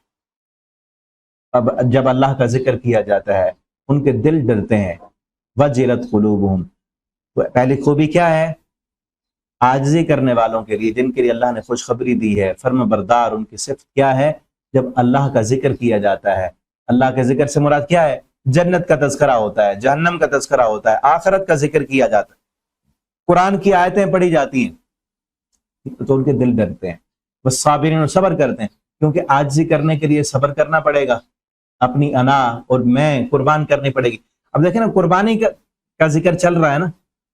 اب جب اللہ کا ذکر کیا جاتا ہے ان کے دل ڈرتے ہیں. وَجِلَتْ قُلُوبُهُمْ، تو پہلی خوبی کیا ہے؟ عاجزی کرنے والوں کے لیے، جن کے لیے اللہ نے خوشخبری دی ہے، فرم بردار. ان کی صفت کیا ہے؟ جب اللہ کا ذکر کیا جاتا ہے، اللہ کے ذکر سے مراد کیا ہے؟ جنت کا تذکرہ ہوتا ہے، جہنم کا تذکرہ ہوتا ہے، آخرت کا ذکر کیا جاتا ہے، قرآن کی آیتیں پڑھی جاتی ہیں تو ان کے دل ڈرتے ہیں. بس صابرین، صبر کرتے ہیں، کیونکہ عاجزی کرنے کے لیے صبر کرنا پڑے گا، اپنی انا اور میں قربان کرنی پڑے گی. اب دیکھیں نا، قربانی کا ذکر چل رہا ہے نا،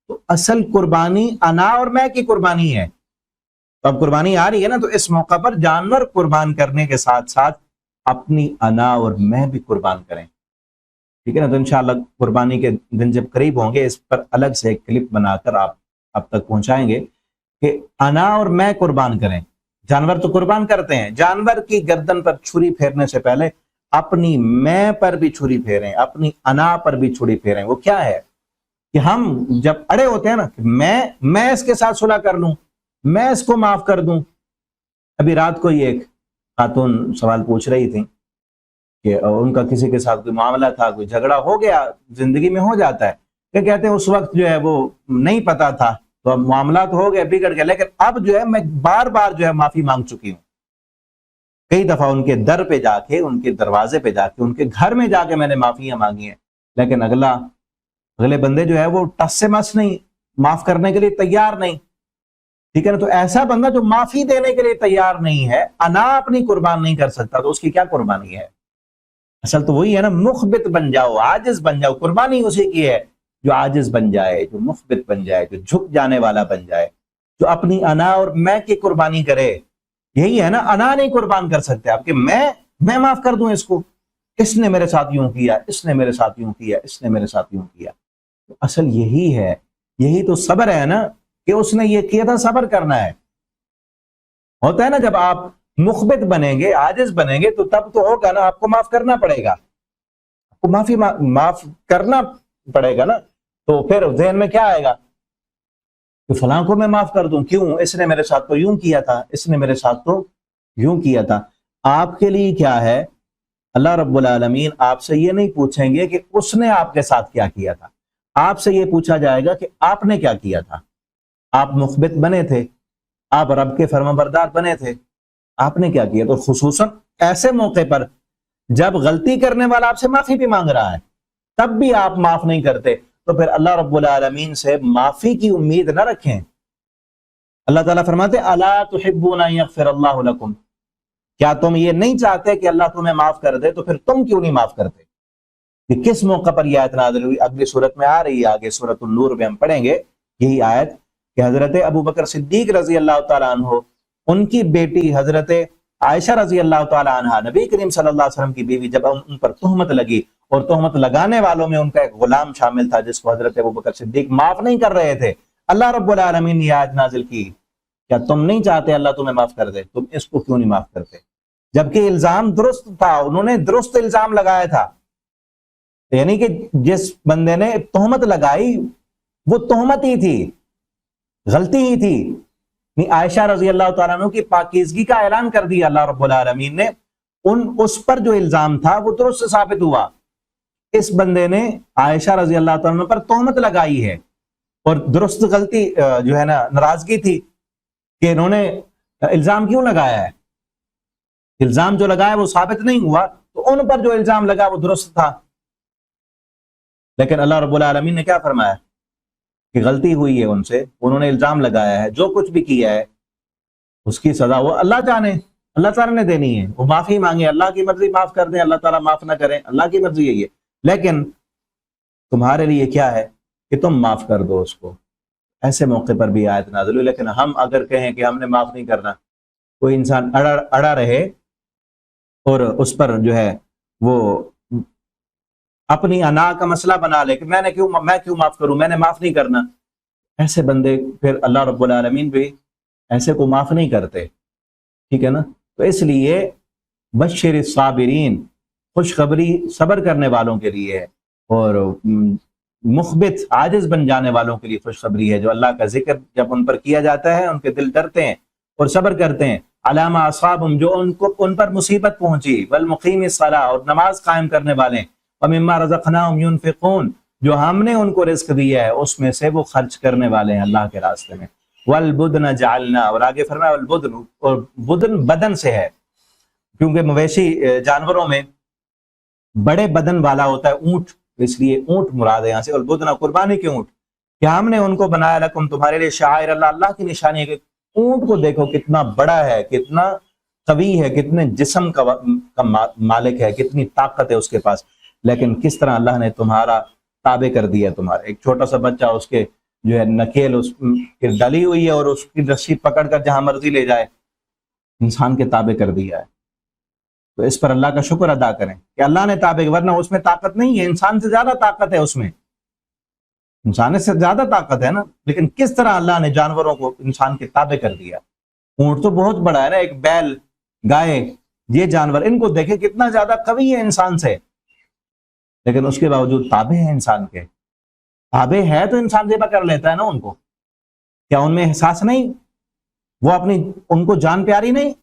تو اصل قربانی انا اور میں کی قربانی ہے. تو اب قربانی آ رہی ہے نا، تو اس موقع پر جانور قربان کرنے کے ساتھ ساتھ اپنی انا اور میں بھی قربان کریں. ٹھیک ہے نا. تو انشاءاللہ قربانی کے دن جب قریب ہوں گے، اس پر الگ سے ایک کلپ بنا کر آپ اب تک پہنچائیں گے کہ انا اور میں قربان کریں. جانور تو قربان کرتے ہیں، جانور کی گردن پر چھری پھیرنے سے پہلے اپنی میں پر بھی چھری پھیریں، اپنی انا پر بھی چھری پھیریں. وہ کیا ہے کہ ہم جب اڑے ہوتے ہیں نا کہ میں اس کے ساتھ صلح کر لوں، میں اس کو معاف کر دوں. ابھی رات کو ہی ایک خاتون سوال پوچھ رہی تھی کہ ان کا کسی کے ساتھ کوئی معاملہ تھا، کوئی جھگڑا ہو گیا، زندگی میں ہو جاتا ہے، کہ کہتے ہیں اس وقت جو ہے وہ نہیں پتا تھا، تو اب معاملات ہو گئے، بگڑ گئے، لیکن اب جو ہے میں بار بار جو ہے معافی مانگ چکی ہوں. کئی دفعہ ان کے در پہ جا کے، ان کے دروازے پہ جا کے، ان کے گھر میں جا کے میں نے معافیاں مانگی ہیں، لیکن اگلے بندے جو ہے وہ ٹس سے مس نہیں، معاف کرنے کے لیے تیار نہیں. ٹھیک ہے نا. تو ایسا بندہ جو معافی دینے کے لیے تیار نہیں ہے، انا اپنی قربان نہیں کر سکتا، تو اس کی کیا قربانی ہے؟ اصل تو وہی ہے نا، مخبت بن جاؤ، عاجز بن جاؤ. قربانی اسی کی ہے جو عاجز بن جائے، جو مخبت بن جائے، جو جھک جانے والا بن جائے، جو اپنی انا اور میں کی قربانی کرے. یہی ہے نا، انا نہیں قربان کر سکتے آپ کہ میں معاف کر دوں اس کو، اس نے میرے ساتھ یوں کیا، اس نے میرے ساتھ یوں کیا، اس نے میرے ساتھ یوں کیا. اصل یہی ہے، یہی تو صبر ہے نا، کہ اس نے یہ کیا تھا، صبر کرنا ہے. ہوتا ہے نا جب آپ مخبت بنیں گے، عاجز بنیں گے، تو تب تو ہوگا نا، آپ کو معاف کرنا پڑے گا، آپ کو معاف کرنا پڑے گا نا. تو پھر ذہن میں کیا آئے گا کہ فلاں کو میں معاف کر دوں، کیوں؟ اس نے میرے ساتھ تو یوں کیا تھا، اس نے میرے ساتھ تو یوں کیا تھا. آپ کے لیے کیا ہے؟ اللہ رب العالمین آپ سے یہ نہیں پوچھیں گے کہ اس نے آپ کے ساتھ کیا کیا تھا، آپ سے یہ پوچھا جائے گا کہ آپ نے کیا کیا تھا. آپ مخبت بنے تھے، آپ رب کے فرمانبردار بنے تھے، آپ نے کیا کیا. تو خصوصاً ایسے موقع پر جب غلطی کرنے والا آپ سے معافی بھی مانگ رہا ہے، تب بھی آپ معاف نہیں کرتے، تو پھر اللہ رب العالمین سے معافی کی امید نہ رکھیں. اللہ تعالیٰ فرماتے الا تحبون ان یغفر اللہ لکم، کیا تم یہ نہیں چاہتے کہ اللہ تمہیں معاف کر دے؟ تو پھر تم کیوں نہیں معاف کرتے؟ کہ کس موقع پر یہ آیت نازل ہوئی اگلی صورت میں آ رہی ہے، آگے سورۃ النور میں ہم پڑھیں گے یہی آیت کہ حضرت ابو بکر صدیق رضی اللہ تعالیٰ عنہ، ان کی بیٹی حضرت عائشہ رضی اللہ تعالیٰ عنہ، نبی کریم صلی اللہ علیہ وسلم کی بیوی، جب ان پر تہمت لگی اور تہمت لگانے والوں میں ان کا ایک غلام شامل تھا جس کو حضرت ابو بکر صدیق معاف نہیں کر رہے تھے، اللہ رب العالمین نے آیت نازل کی، کیا تم نہیں چاہتے اللہ تمہیں معاف کر دے؟ تم اس کو کیوں نہیں معاف کرتے؟ جبکہ الزام درست تھا، انہوں نے درست الزام لگایا تھا، یعنی کہ جس بندے نے تہمت لگائی وہ تہمت ہی تھی، غلطی ہی تھی۔ عائشہ رضی اللہ تعالیٰ عنہ کی پاکیزگی کا اعلان کر دیا اللہ رب العالمین نے، اس پر جو الزام تھا وہ درست ثابت ہوا۔ اس بندے نے عائشہ رضی اللہ تعالیٰ عنہ پر تہمت لگائی ہے، اور درست غلطی جو ہے نا ناراضگی تھی کہ انہوں نے الزام کیوں لگایا ہے، الزام جو لگایا وہ ثابت نہیں ہوا، تو ان پر جو الزام لگا وہ درست تھا۔ لیکن اللہ رب العالمین نے کیا فرمایا کہ غلطی ہوئی ہے ان سے، انہوں نے الزام لگایا ہے، جو کچھ بھی کیا ہے اس کی سزا وہ اللہ جانے، اللہ تعالیٰ نے دینی ہے، وہ معافی مانگے، اللہ کی مرضی معاف کر دیں، اللہ تعالیٰ معاف نہ کریں، اللہ کی مرضی یہی ہے، لیکن تمہارے لیے کیا ہے کہ تم معاف کر دو اس کو۔ ایسے موقع پر بھی آیت نازل ہوئی۔ لیکن ہم اگر کہیں کہ ہم نے معاف نہیں کرنا، کوئی انسان اڑا رہے اور اس پر جو ہے وہ اپنی انا کا مسئلہ بنا لے کہ میں کیوں معاف کروں، میں نے معاف نہیں کرنا، ایسے بندے پھر اللہ رب العالمین بھی ایسے کو معاف نہیں کرتے، ٹھیک ہے نا۔ تو اس لیے بشر الصابرین، خوشخبری صبر کرنے والوں کے لیے ہے، اور مخبت عاجز بن جانے والوں کے لیے خوشخبری ہے، جو اللہ کا ذکر جب ان پر کیا جاتا ہے ان کے دل ڈرتے ہیں اور صبر کرتے ہیں۔ علامہ اصابہم، جو ان پر مصیبت پہنچی، والمقیم الصلاۃ، اور نماز قائم کرنے والے، ومما رزقناہم ینفقون، جو ہم نے ان کو رزق دیا ہے اس میں سے وہ خرچ کرنے والے ہیں اللہ کے راستے میں۔ والبدن جعلنا، اور آگے فرمایا والبدن، اور بدن بدن سے ہے، کیونکہ مویشی جانوروں میں بڑے بدن والا ہوتا ہے اونٹ، اس لیے اونٹ مراد ہے یہاں سے، والبدن قربانی کے اونٹ، کہ ہم نے ان کو بنایا لکم، تمہارے لیے، شعائر اللہ، اللہ کی نشانی ہے کہ اونٹ کو دیکھو کتنا بڑا ہے، کتنا قوی ہے، کتنے جسم کا مالک ہے، کتنی طاقت ہے اس کے پاس، لیکن کس طرح اللہ نے تمہارا تابع کر دیا، تمہارا ایک چھوٹا سا بچہ، اس کے جو ہے نکیل اس کی ڈلی ہوئی ہے اور اس کی رسی پکڑ کر جہاں مرضی لے جائے، انسان کے تابع کر دیا ہے۔ تو اس پر اللہ کا شکر ادا کریں کہ اللہ نے تابع، ورنہ اس میں طاقت نہیں ہے، انسان سے زیادہ طاقت ہے اس میں، انسان سے زیادہ طاقت ہے نا، لیکن کس طرح اللہ نے جانوروں کو انسان کے تابع کر دیا۔ اونٹ تو بہت بڑا ہے نا، ایک بیل، گائے، یہ جانور، ان کو دیکھیں کتنا زیادہ قوی ہے انسان سے، لیکن اس کے باوجود تابع ہے انسان کے، تابع ہے تو انسان ذبح کر لیتا ہے نا ان کو، کیا ان میں احساس نہیں، وہ ان کو جان پیاری نہیں؟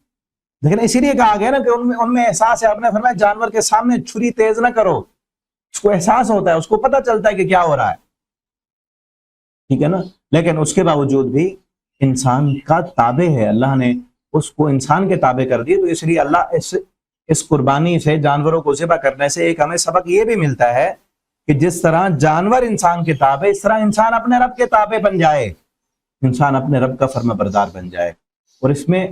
لیکن اسی لیے کہا گیا نا کہ ان میں احساس ہے، آپ نے فرمایا جانور کے سامنے چھری تیز نہ کرو، اس کو احساس ہوتا ہے، اس کو پتہ چلتا ہے کہ کیا ہو رہا ہے، ٹھیک ہے نا، لیکن اس کے باوجود بھی انسان کا تابع ہے، اللہ نے اس کو انسان کے تابع کر دی۔ تو اس لیے اللہ اس قربانی سے، جانوروں کو ذبح کرنے سے ایک ہمیں سبق یہ بھی ملتا ہے کہ جس طرح جانور انسان کے تابع، اس طرح انسان اپنے رب کے تابع بن جائے، انسان اپنے رب کا فرما بردار بن جائے۔ اور اس میں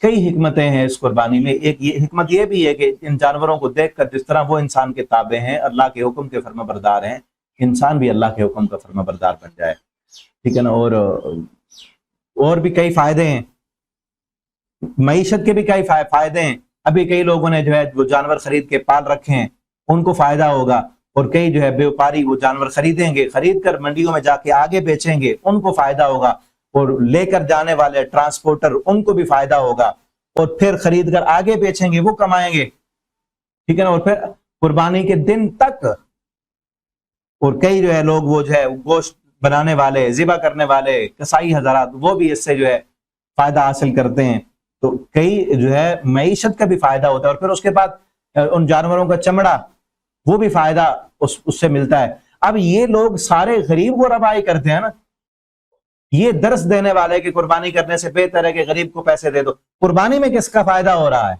کئی حکمتیں ہیں اس قربانی میں، ایک یہ حکمت یہ بھی ہے کہ ان جانوروں کو دیکھ کر جس طرح وہ انسان کے تابع ہیں، اللہ کے حکم کے فرما بردار ہیں، انسان بھی اللہ کے حکم کا فرما بردار بن جائے، ٹھیک ہے نا۔ اور بھی کئی فائدے ہیں، معیشت کے بھی کئی فائدے ہیں۔ ابھی کئی لوگوں نے جو ہے وہ جانور خرید کے پال رکھے ہیں، ان کو فائدہ ہوگا، اور کئی جو ہے بیوپاری وہ جانور خریدیں گے، خرید کر منڈیوں میں جا کے آگے بیچیں گے، ان کو فائدہ ہوگا، اور لے کر جانے والے ٹرانسپورٹر، ان کو بھی فائدہ ہوگا، اور پھر خرید کر آگے بیچیں گے، وہ کمائیں گے، ٹھیک ہے نا۔ اور پھر قربانی کے دن تک، اور کئی جو ہے لوگ وہ جو ہے گوشت بنانے والے، ذبح کرنے والے، کسائی حضرات، وہ بھی اس سے جو ہے فائدہ حاصل کرتے ہیں، تو کئی جو ہے معیشت کا بھی فائدہ ہوتا ہے۔ اور پھر اس کے بعد ان جانوروں کا چمڑا، وہ بھی فائدہ اس سے ملتا ہے۔ اب یہ لوگ سارے غریب کو ربائی کرتے ہیں نا، یہ درس دینے والے کہ قربانی کرنے سے بہتر ہے کہ غریب کو پیسے دے دو، قربانی میں کس کا فائدہ ہو رہا ہے؟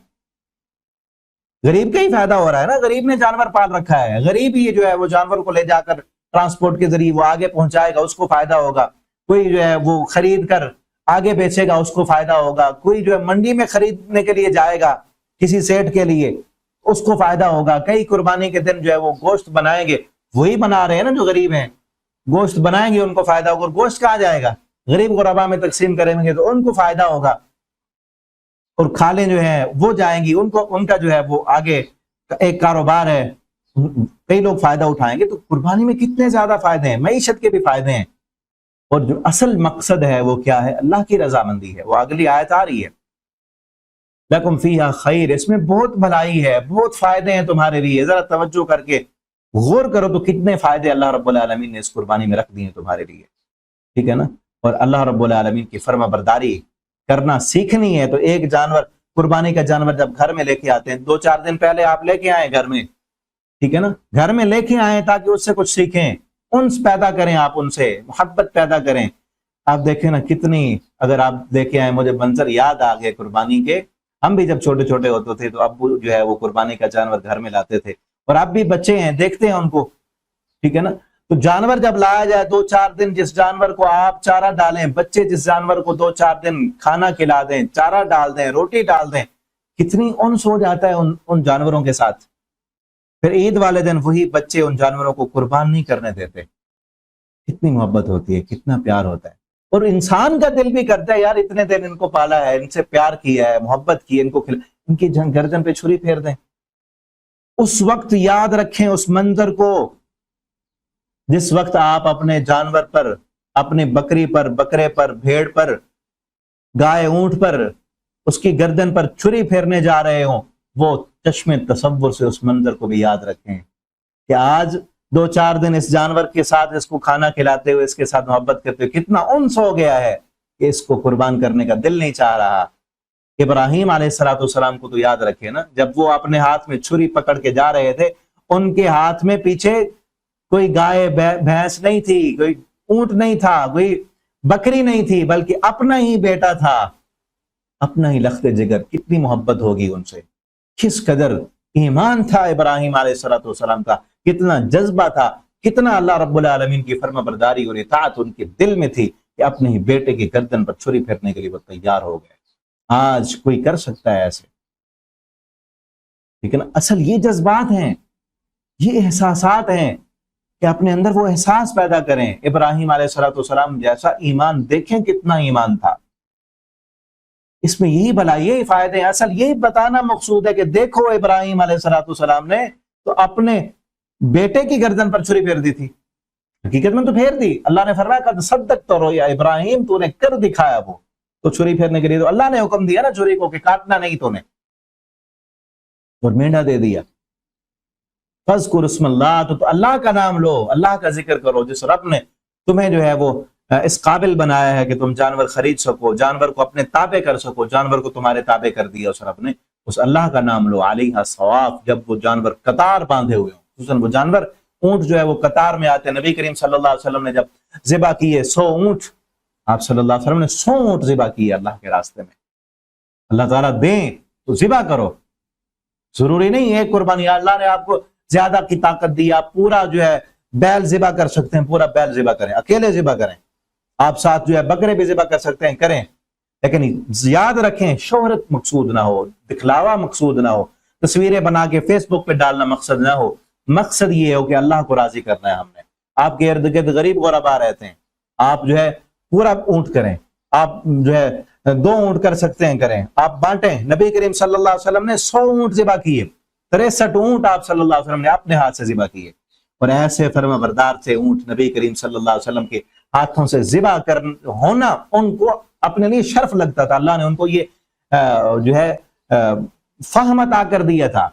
غریب کا ہی فائدہ ہو رہا ہے نا، غریب نے جانور پال رکھا ہے، غریب ہی جو ہے وہ جانور کو لے جا کر ٹرانسپورٹ کے ذریعے وہ آگے پہنچائے گا، اس کو فائدہ ہوگا، کوئی جو ہے وہ خرید کر آگے بیچے گا، اس کو فائدہ ہوگا، کوئی جو ہے منڈی میں خریدنے کے لیے جائے گا کسی سیٹ کے لیے، اس کو فائدہ ہوگا. کئی قربانی کے دن جو ہے وہ گوشت بنائیں گے, وہی بنا رہے ہیں نا جو غریب ہیں, گوشت بنائیں گے ان کو فائدہ ہوگا. اور گوشت کہاں جائے گا؟ غریب غربا میں تقسیم کریں گے تو ان کو فائدہ ہوگا, اور کھالیں جو ہیں وہ جائیں گی ان کا جو ہے وہ آگے ایک کاروبار ہے, کئی لوگ فائدہ اٹھائیں گے. تو قربانی میں کتنے زیادہ فائدے ہیں, معیشت کے بھی فائدے ہیں. اور جو اصل مقصد ہے وہ کیا ہے؟ اللہ کی رضامندی ہے. وہ اگلی آیت آ رہی ہے, لکم فیہا خیر, اس میں بہت بھلائی ہے, بہت فائدے ہیں تمہارے لیے. ذرا توجہ کر کے غور کرو تو کتنے فائدے اللہ رب العالمین نے اس قربانی میں رکھ دیے تمہارے لیے. ٹھیک ہے نا. اور اللہ رب العالمین کی فرما برداری کرنا سیکھنی ہے. تو ایک جانور, قربانی کا جانور جب گھر میں لے کے آتے ہیں, 2-4 دن پہلے آپ لے کے آئیں گھر میں, ٹھیک ہے نا, گھر میں لے کے آئیں تاکہ اس سے کچھ سیکھیں, انس پیدا کریں, آپ ان سے محبت پیدا کریں. آپ دیکھیں نا کتنی, اگر آپ لے کے آئیں, مجھے منظر یاد آ گئے قربانی کے. ہم بھی جب چھوٹے چھوٹے ہوتے تھے تو ابو جو ہے وہ قربانی کا جانور گھر میں لاتے تھے, اور اب بھی بچے ہیں دیکھتے ہیں ان کو, ٹھیک ہے نا. تو جانور جب لایا جائے 2-4 دن, جس جانور کو آپ چارہ ڈالیں, بچے جس جانور کو 2-4 دن کھانا کھلا دیں, چارہ ڈال دیں, روٹی ڈال دیں, کتنی انس ہو جاتا ہے ان جانوروں کے ساتھ. پھر عید والے دن وہی بچے ان جانوروں کو قربان نہیں کرنے دیتے. کتنی محبت ہوتی ہے, کتنا پیار ہوتا ہے. اور انسان کا دل بھی کرتا ہے یار اتنے دن ان کو پالا ہے, ان سے پیار کیا ہے, محبت کی, ان کو ان کی گردن پہ چھری پھیر دیں. اس وقت یاد رکھیں اس منظر کو جس وقت آپ اپنے جانور پر, اپنے بکری پر, بکرے پر, بھیڑ پر, گائے, اونٹ پر, اس کی گردن پر چھری پھیرنے جا رہے ہوں. وہ چشم تصور سے اس منظر کو بھی یاد رکھیں کہ آج 2-4 دن اس جانور کے ساتھ, اس کو کھانا کھلاتے ہوئے, اس کے ساتھ محبت کرتے ہوئے کتنا انس ہو گیا ہے کہ اس کو قربان کرنے کا دل نہیں چاہ رہا. ابراہیم علیہ السلام کو تو یاد رکھے نا, جب وہ اپنے ہاتھ میں چھری پکڑ کے جا رہے تھے, ان کے ہاتھ میں پیچھے کوئی گائے بھینس نہیں تھی, کوئی اونٹ نہیں تھا, کوئی بکری نہیں تھی, بلکہ اپنا ہی بیٹا تھا, اپنا ہی لخت جگر. کتنی محبت ہوگی ان سے, کس قدر ایمان تھا ابراہیم علیہ السلام کا, کتنا جذبہ تھا, کتنا اللہ رب العالمین کی فرما برداری اور اطاعت ان کے دل میں تھی کہ اپنے ہی بیٹے کی گردن پر چھری پھیرنے کے لیے وہ تیار ہو گئے. آج کوئی کر سکتا ہے ایسے؟ لیکن اصل یہ جذبات ہیں, یہ احساسات ہیں کہ اپنے اندر وہ احساس پیدا کریں. ابراہیم علیہ السلام جیسا ایمان دیکھیں کتنا ایمان تھا. اس میں یہی بھلائی, یہی فائدے ہیں. اصل یہی بتانا مقصود ہے کہ دیکھو ابراہیم علیہ السلام نے تو اپنے بیٹے کی گردن پر چھری پھیر دی تھی. حقیقت میں تو پھیر دی. اللہ نے فرمایا کہ صدق تو رویا ابراہیم, تو نے کر دکھایا. وہ تو چھری پھیرنے کے لیے تو اللہ نے حکم دیا نا چھری کو کہ کاٹنا نہیں تو نے, اور مینڈا دے دیا. فذکر اسم اللہ, تو اللہ کا نام لو, اللہ کا ذکر کرو. جس رب نے تمہیں جو ہے وہ اس قابل بنایا ہے کہ تم جانور خرید سکو, جانور کو اپنے تابع کر سکو, جانور کو تمہارے تابع کر دیا اس رب نے, اس اللہ کا نام لو. علیہ صواف, جب وہ جانور قطار باندھے ہوئے ہوں, خصوصاً وہ جانور اونٹ جو ہے وہ قطار میں آتے ہیں. نبی کریم صلی اللہ علیہ وسلم نے جب ذبح کیے 100 اونٹ, آپ صلی اللہ علیہ وسلم نے 100 اونٹ ذبح کیے اللہ کے راستے میں. اللہ تعالیٰ دیں تو ذبح کرو, ضروری نہیں ہے قربانی. اللہ نے آپ کو زیادہ کی طاقت دی, آپ پورا جو ہے بیل ذبح کر سکتے ہیں, پورا بیل ذبح کریں, اکیلے ذبح کریں. آپ ساتھ جو ہے بکرے بھی ذبح کر سکتے ہیں, کریں. لیکن یاد رکھیں شہرت مقصود نہ ہو, دکھلاوا مقصود نہ ہو, تصویریں بنا کے فیس بک پہ ڈالنا مقصد نہ ہو. مقصد یہ ہو کہ اللہ کو راضی کرنا ہے ہم نے. آپ کے ارد گرد غریب غربا رہتے ہیں, آپ جو ہے پورا اونٹ کریں, آپ جو ہے 2 اونٹ کر سکتے ہیں کریں, آپ بانٹیں. نبی کریم صلی اللہ علیہ وسلم نے 100 اونٹ ذبح کیے, 63 اونٹ آپ صلی اللہ علیہ وسلم نے اپنے ہاتھ سے ذبح کیے. اور ایسے فرما بردار سے اونٹ نبی کریم صلی اللہ علیہ وسلم کے ہاتھوں سے ذبح ہونا ان کو اپنے لیے شرف لگتا تھا. اللہ نے ان کو یہ جو ہے فہم عطا کر دیا تھا.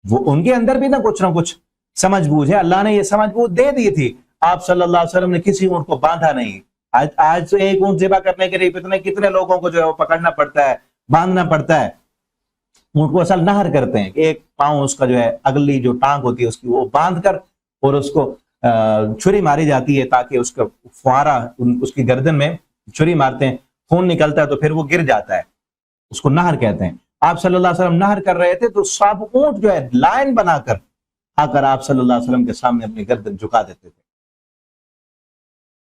وہ ان کے اندر بھی نہ کچھ سمجھ بوجھ ہے, اللہ نے یہ سمجھ بوجھ دے دی تھی. آپ صلی اللہ علیہ وسلم نے کسی اونٹ کو باندھا نہیں. آج تو ایک اونٹ ذبح کرنے کے لیے کتنے لوگوں کو جو ہے وہ پکڑنا پڑتا ہے, باندھنا پڑتا ہے. اونٹ کو اصل نہر کرتے ہیں کہ ایک پاؤں اس کا جو ہے اگلی جو ٹانگ ہوتی ہے اس کی وہ باندھ کر, اور اس کو چھری ماری جاتی ہے تاکہ اس کا فوارہ اس کی گردن میں چھری مارتے ہیں, خون نکلتا ہے تو پھر وہ گر جاتا ہے, اس کو نہر کہتے ہیں. آپ صلی اللہ علیہ وسلم نہر کر رہے تھے تو سب اونٹ جو ہے لائن بنا کر آ کر آپ صلی اللہ علیہ وسلم کے سامنے اپنی گردن جھکا دیتے تھے.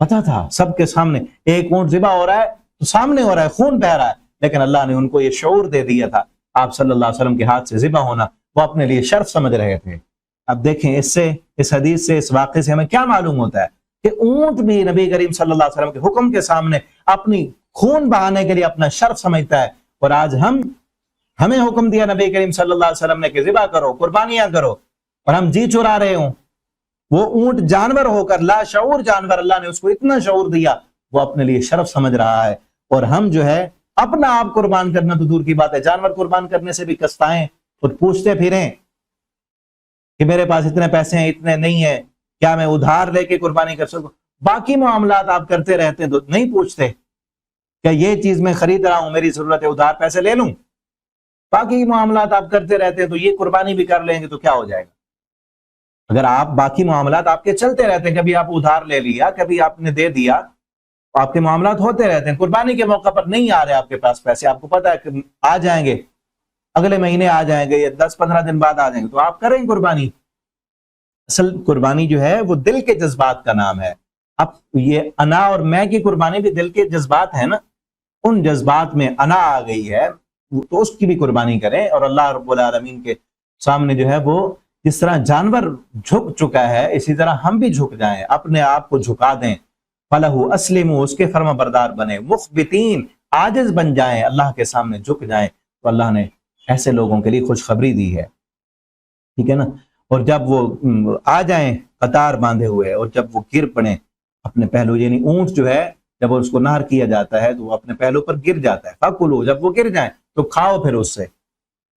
پتا تھا سب کے سامنے ایک اونٹ ذبح ہو رہا ہے تو سامنے ہو رہا ہے, خون بہ رہا ہے, لیکن اللہ نے ان کو یہ شعور دے دیا تھا آپ صلی اللہ علیہ وسلم کے ہاتھ سے ذبح ہونا وہ اپنے لیے شرف سمجھ رہے تھے۔ اب دیکھیں اس حدیث سے، اس واقعے سے ہمیں کیا معلوم ہوتا ہے کہ اونٹ بھی نبی کریم صلی اللہ علیہ وسلم کے حکم کے سامنے اپنی خون بہانے کے لیے اپنا شرف سمجھتا ہے، اور آج ہمیں حکم دیا نبی کریم صلی اللہ علیہ وسلم نے کہ ذبح کرو، قربانیاں کرو، اور ہم جی چرا رہے ہوں۔ وہ اونٹ جانور ہو کر، لا شعور جانور، اللہ نے اس کو اتنا شعور دیا، وہ اپنے لیے شرف سمجھ رہا ہے، اور ہم جو ہے اپنا آپ قربان کرنا تو دور کی بات ہے، جانور قربان کرنے سے بھی کستائیں اور پوچھتے پھریں کہ میرے پاس اتنے پیسے ہیں، اتنے نہیں ہیں، کیا میں ادھار لے کے قربانی کر سکوں؟ باقی معاملات آپ کرتے رہتے ہیں تو نہیں پوچھتے کیا یہ چیز میں خرید رہا ہوں، میری ضرورت ہے، ادھار پیسے لے لوں؟ باقی معاملات آپ کرتے رہتے ہیں تو یہ قربانی بھی کر لیں گے تو کیا ہو جائے گا؟ اگر آپ باقی معاملات آپ کے چلتے رہتے ہیں، کبھی آپ ادھار لے لیا، کبھی آپ نے دے دیا، آپ کے معاملات ہوتے رہتے ہیں، قربانی کے موقع پر نہیں آ رہے آپ کے پاس پیسے، آپ کو پتا ہے کہ آ جائیں گے، اگلے مہینے آ جائیں گے یا 10-15 دن بعد آ جائیں گے، تو آپ کریں قربانی۔ اصل قربانی جو ہے وہ دل کے جذبات کا نام ہے۔ اب یہ انا اور میں کی قربانی بھی دل کے جذبات ہیں نا، ان جذبات میں انا آ گئی ہے تو اس کی بھی قربانی کریں، اور اللہ رب العالمین کے سامنے جو ہے وہ جس طرح جانور جھک چکا ہے، اسی طرح ہم بھی جھک جائیں، اپنے آپ کو جھکا دیں، فَلَهُ أَسْلِمُوا، اس کے فرما بردار بنیں، مخبتین، عاجز بن جائیں، اللہ کے سامنے جھک جائیں، تو اللہ نے ایسے لوگوں کے لیے خوشخبری دی ہے، ٹھیک ہے نا۔ اور جب وہ آ جائیں قطار باندھے ہوئے، اور جب وہ گر پڑیں اپنے پہلو، یعنی اونٹ جو ہے جب اس کو نہر کیا جاتا ہے تو وہ اپنے پہلو پر گر جاتا ہے، فَكُلُوا، جب وہ گر جائیں تو کھاؤ پھر اس سے۔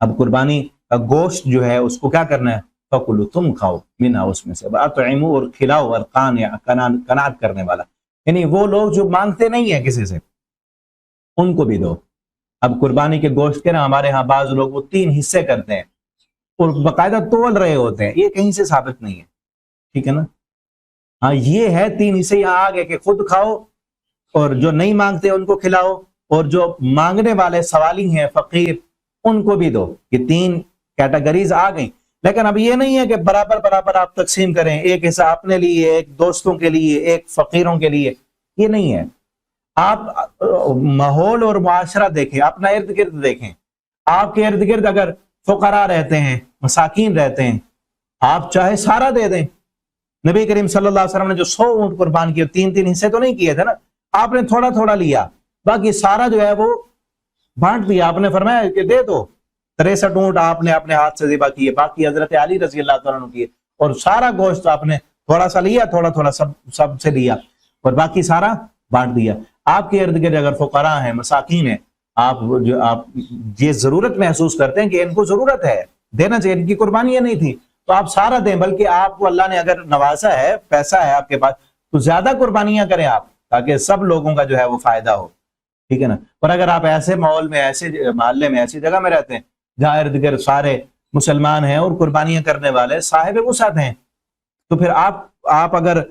اب قربانی کا گوشت جو ہے اس کو کیا کرنا ہے؟ فَكُلُوا، تم کھاؤ، مِنْهَا، اس میں سے، وَأَطْعِمُوا، اور کھلاؤ، قناعت کرنے والا، یعنی وہ لوگ جو مانگتے نہیں ہیں کسی سے، ان کو بھی دو۔ اب قربانی کے گوشت کے نا ہمارے ہاں بعض لوگ وہ 3 حصے کرتے ہیں اور باقاعدہ تول رہے ہوتے ہیں، یہ کہیں سے ثابت نہیں ہے، ٹھیک ہے نا۔ ہاں یہ ہے 3 حصے یہاں آگے کہ خود کھاؤ، اور جو نہیں مانگتے ان کو کھلاؤ، اور جو مانگنے والے سوالی ہیں فقیر ان کو بھی دو۔ یہ 3 کیٹیگریز آ گئیں، لیکن اب یہ نہیں ہے کہ برابر برابر آپ تقسیم کریں، ایک حصہ اپنے لیے، ایک دوستوں کے لیے، ایک فقیروں کے لیے، یہ نہیں ہے۔ آپ ماحول اور معاشرہ دیکھیں، اپنا ارد گرد دیکھیں، آپ کے ارد گرد اگر فقراء رہتے ہیں، مساکین رہتے ہیں، آپ چاہے سارا دے دیں۔ نبی کریم صلی اللہ علیہ وسلم نے جو 100 اونٹ قربان کیے، 3 حصے تو نہیں کیے تھے نا، آپ نے تھوڑا تھوڑا لیا، باقی سارا جو ہے وہ بانٹ دیا۔ آپ نے فرمایا کہ دے دو، 63 اونٹ آپ نے اپنے ہاتھ سے ذبح کیے، باقی حضرت علی رضی اللہ تعالیٰ عنہ کیے، اور سارا گوشت آپ نے تھوڑا سا لیا، تھوڑا تھوڑا سب سے لیا، اور باقی سارا بانٹ دیا۔ آپ کے ارد گرد اگر فقراء ہیں، مساکین ہیں، آپ یہ ضرورت محسوس کرتے ہیں کہ ان کو ضرورت ہے، دینا چاہیے، ان کی قربانیاں نہیں تھی، تو آپ سارا دیں، بلکہ آپ کو اللہ نے اگر نوازا ہے، پیسہ ہے آپ کے پاس، تو زیادہ قربانیاں کریں آپ، تاکہ سب لوگوں کا جو ہے وہ فائدہ ہو، ٹھیک ہے نا۔ اور اگر آپ ایسے ماحول میں، ایسے محلے میں، ایسی جگہ میں رہتے ہیں جہاں ارد گرد سارے مسلمان ہیں اور قربانیاں کرنے والے صاحب وسعت ہیں، تو پھر آپ اگر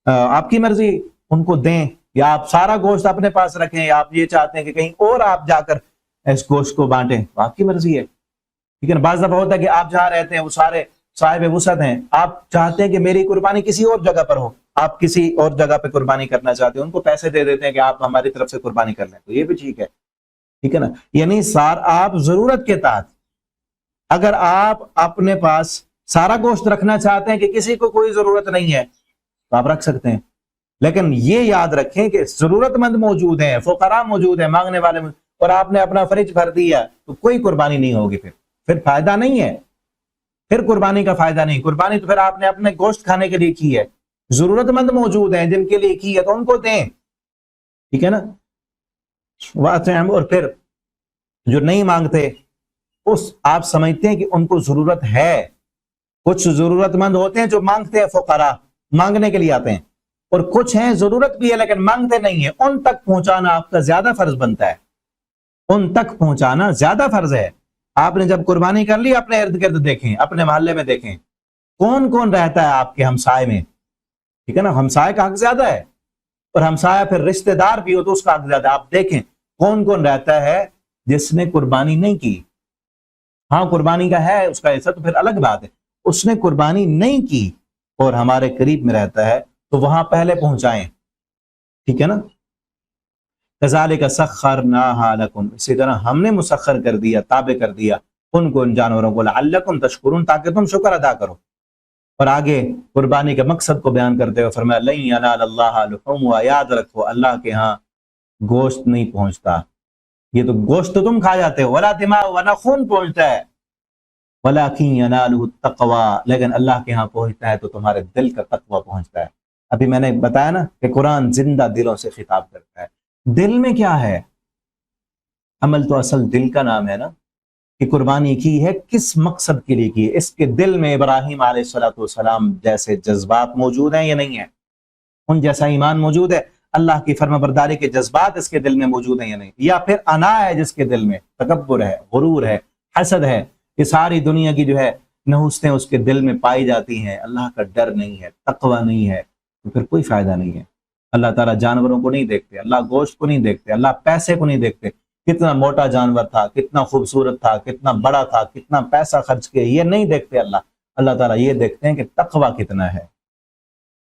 آپ کی مرضی ان کو دیں، یا آپ سارا گوشت اپنے پاس رکھیں، یا آپ یہ چاہتے ہیں کہ کہیں اور آپ جا کر اس گوشت کو بانٹیں، تو آپ کی مرضی ہے، ٹھیک ہے نا۔ بعض دفعہ ہوتا ہے کہ آپ جہاں رہتے ہیں وہ سارے صاحب وسعت ہیں، آپ چاہتے ہیں کہ میری قربانی کسی اور جگہ پر ہو، آپ کسی اور جگہ پہ قربانی کرنا چاہتے ہیں، ان کو پیسے دے دیتے ہیں کہ آپ ہماری طرف سے قربانی کر لیں، تو یہ بھی ٹھیک ہے نا۔ یعنی آپ ضرورت کے تحت، اگر آپ اپنے پاس سارا گوشت رکھنا چاہتے ہیں کہ کسی کو کوئی ضرورت نہیں ہے تو آپ رکھ سکتے ہیں، لیکن یہ یاد رکھیں کہ ضرورت مند موجود ہیں، فقراء موجود ہیں، مانگنے والے موجود، اور آپ نے اپنا فریج بھر دیا تو کوئی قربانی نہیں ہوگی، پھر فائدہ نہیں ہے، پھر قربانی کا فائدہ نہیں۔ قربانی تو پھر آپ نے اپنے گوشت کھانے کے لیے کی ہے، ضرورت مند موجود ہیں جن کے لیے کی ہے تو ان کو دیں، ٹھیک ہے نا۔ اور پھر جو نہیں مانگتے، آپ سمجھتے ہیں کہ ان کو ضرورت ہے، کچھ ضرورت مند ہوتے ہیں جو مانگتے ہیں، فقراء مانگنے کے لیے آتے ہیں، اور کچھ ہیں ضرورت بھی ہے لیکن مانگتے نہیں ہیں، ان تک پہنچانا آپ کا زیادہ فرض بنتا ہے، ان تک پہنچانا زیادہ فرض ہے۔ آپ نے جب قربانی کر لی، اپنے ارد گرد دیکھیں، اپنے محلے میں دیکھیں کون کون رہتا ہے آپ کے ہمسائے میں، ٹھیک ہے نا۔ ہمسائے کا حق زیادہ ہے، اور ہمسایہ پھر رشتہ دار بھی ہو تو اس کا حق زیادہ ہے۔ آپ دیکھیں کون کون رہتا ہے جس نے قربانی نہیں کی، ہاں قربانی کا ہے اس کا حصہ تو پھر الگ بات ہے، اس نے قربانی نہیں کی اور ہمارے قریب میں رہتا ہے تو وہاں پہلے پہنچائیں، ٹھیک ہے نا۔ کذالک سخرناھا لکم، اسی طرح ہم نے مسخر کر دیا، تابع کر دیا ان جانوروں کو لعلکم تشکرون، تاکہ تم شکر ادا کرو۔ اور آگے قربانی کے مقصد کو بیان کرتے ہوئے فرمایا لن ینال اللہ لحومها، یاد رکھو اللہ کے ہاں گوشت نہیں پہنچتا، یہ تو گوشت تو تم کھا جاتے ہو، ولا دماء، ورنہ خون پہنچتا ہے، ولکن ینالہ التقوی، لیکن اللہ کے ہاں پہنچتا ہے تو تمہارے دل کا تقوی پہنچتا ہے۔ ابھی میں نے بتایا نا کہ قرآن زندہ دلوں سے خطاب کرتا ہے۔ دل میں کیا ہے؟ عمل تو اصل دل کا نام ہے نا، کہ قربانی کی ہے کس مقصد کے لیے کی ہے؟ اس کے دل میں ابراہیم علیہ السلام جیسے جذبات موجود ہیں یا نہیں ہیں؟ ان جیسا ایمان موجود ہے؟ اللہ کی فرما برداری کے جذبات اس کے دل میں موجود ہیں یا نہیں؟ یا پھر انا ہے جس کے دل میں، تکبر ہے، غرور ہے، حسد ہے، یہ ساری دنیا کی جو ہے نحوستیں اس کے دل میں پائی جاتی ہیں، اللہ کا ڈر نہیں ہے، تقوی نہیں ہے، تو پھر کوئی فائدہ نہیں ہے۔ اللہ تعالیٰ جانوروں کو نہیں دیکھتے، اللہ گوشت کو نہیں دیکھتے، اللہ پیسے کو نہیں دیکھتے، کتنا موٹا جانور تھا، کتنا خوبصورت تھا، کتنا بڑا تھا، کتنا پیسہ خرچ کیا، یہ نہیں دیکھتے اللہ تعالیٰ یہ دیکھتے ہیں کہ تقوی کتنا ہے۔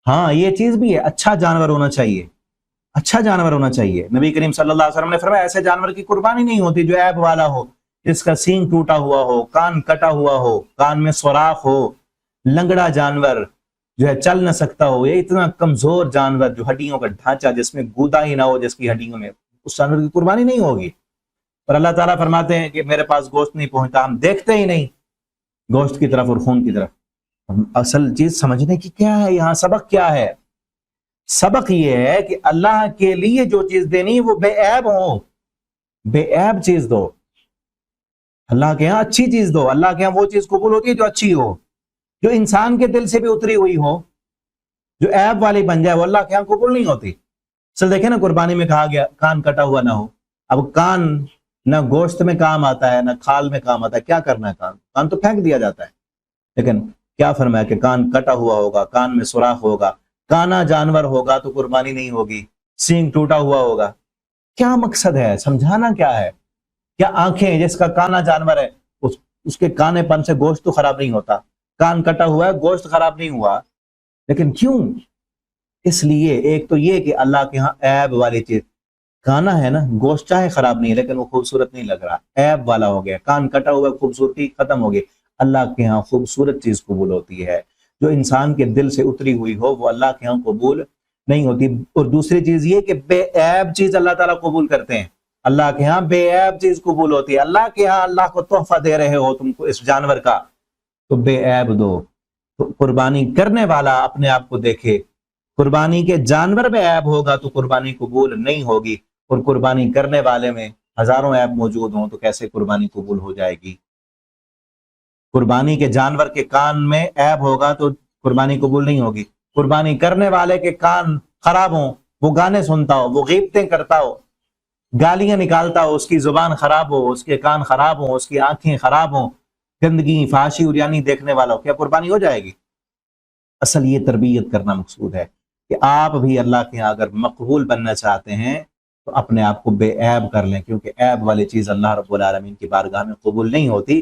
ہاں یہ چیز بھی ہے، اچھا جانور ہونا چاہیے، اچھا جانور ہونا چاہیے۔ نبی کریم صلی اللہ علیہ وسلم نے فرمایا ایسے جانور کی قربانی نہیں ہوتی جو عیب والا ہو، جس کا سینگ ٹوٹا ہوا ہو، کان کٹا ہوا ہو، کان میں سوراخ ہو، لنگڑا جانور جو ہے چل نہ سکتا ہو، یہ اتنا کمزور جانور جو ہڈیوں کا ڈھانچہ جس میں گودا ہی نہ ہو جس کی ہڈیوں میں، اس جانور کی قربانی نہیں ہوگی۔ اور اللہ تعالیٰ فرماتے ہیں کہ میرے پاس گوشت نہیں پہنچتا، ہم دیکھتے ہی نہیں گوشت کی طرف اور خون کی طرف۔ اصل چیز سمجھنے کی کیا ہے یہاں؟ سبق کیا ہے؟ سبق یہ ہے کہ اللہ کے لیے جو چیز دینی وہ بے عیب ہو، بے عیب چیز دو۔ اللہ کے ہاں اچھی چیز دو، اللہ کے ہاں وہ چیز قبول ہوتی ہے جو اچھی ہو، جو انسان کے دل سے بھی اتری ہوئی ہو، جو عیب والی بن جائے وہ اللہ کے ہاں قبول نہیں ہوتی۔ چل دیکھیں نا قربانی میں کہا گیا کان کٹا ہوا نہ ہو، اب کان نہ گوشت میں کام آتا ہے نہ کھال میں کام آتا ہے، کیا کرنا ہے؟ کان تو پھینک دیا جاتا ہے، لیکن کیا فرمایا کہ کان کٹا ہوا ہوگا، کان میں سوراخ ہوگا، کانا جانور ہوگا تو قربانی نہیں ہوگی، سینگ ٹوٹا ہوا ہوگا۔ کیا مقصد ہے؟ سمجھانا کیا ہے؟ کیا آنکھیں جس کا کانا جانور ہے اس کے کانے پن سے گوشت تو خراب نہیں ہوتا، کان کٹا ہوا ہے گوشت خراب نہیں ہوا، لیکن کیوں؟ اس لیے ایک تو یہ کہ اللہ کے ہاں عیب والی چیز، کانا ہے نا گوشت چاہے خراب نہیں ہے لیکن وہ خوبصورت نہیں لگ رہا، عیب والا ہو گیا، کان کٹا ہوا ہے خوبصورتی ختم ہو گئی۔ اللہ کے ہاں خوبصورت چیز قبول ہوتی ہے، جو انسان کے دل سے اتری ہوئی ہو وہ اللہ کے ہاں قبول نہیں ہوتی۔ اور دوسری چیز یہ کہ بے عیب چیز اللہ تعالیٰ قبول کرتے ہیں، اللہ کے ہاں بے عیب چیز قبول ہوتی ہے۔ اللہ کے ہاں اللہ کو تحفہ دے رہے ہو تم کو اس جانور کا تو بے عیب دو۔ تو قربانی کرنے والا اپنے آپ کو دیکھے، قربانی کے جانور میں عیب ہوگا تو قربانی قبول نہیں ہوگی، اور قربانی کرنے والے میں ہزاروں عیب موجود ہوں تو کیسے قربانی قبول ہو جائے گی؟ قربانی کے جانور کے کان میں عیب ہوگا تو قربانی قبول نہیں ہوگی، قربانی کرنے والے کے کان خراب ہوں، وہ گانے سنتا ہو، وہ غیبتیں کرتا ہو، گالیاں نکالتا ہو، اس کی زبان خراب ہو، اس کے کان خراب ہوں، اس کی آنکھیں خراب ہوں، گندگی فحاشی اریانی دیکھنے والا ہو، کیا قربانی ہو جائے گی؟ اصل یہ تربیت کرنا مقصود ہے کہ آپ بھی اللہ کے یہاں اگر مقبول بننا چاہتے ہیں تو اپنے آپ کو بے عیب کر لیں، کیونکہ عیب والی چیز اللہ رب العالمین کی بارگاہ میں قبول نہیں ہوتی،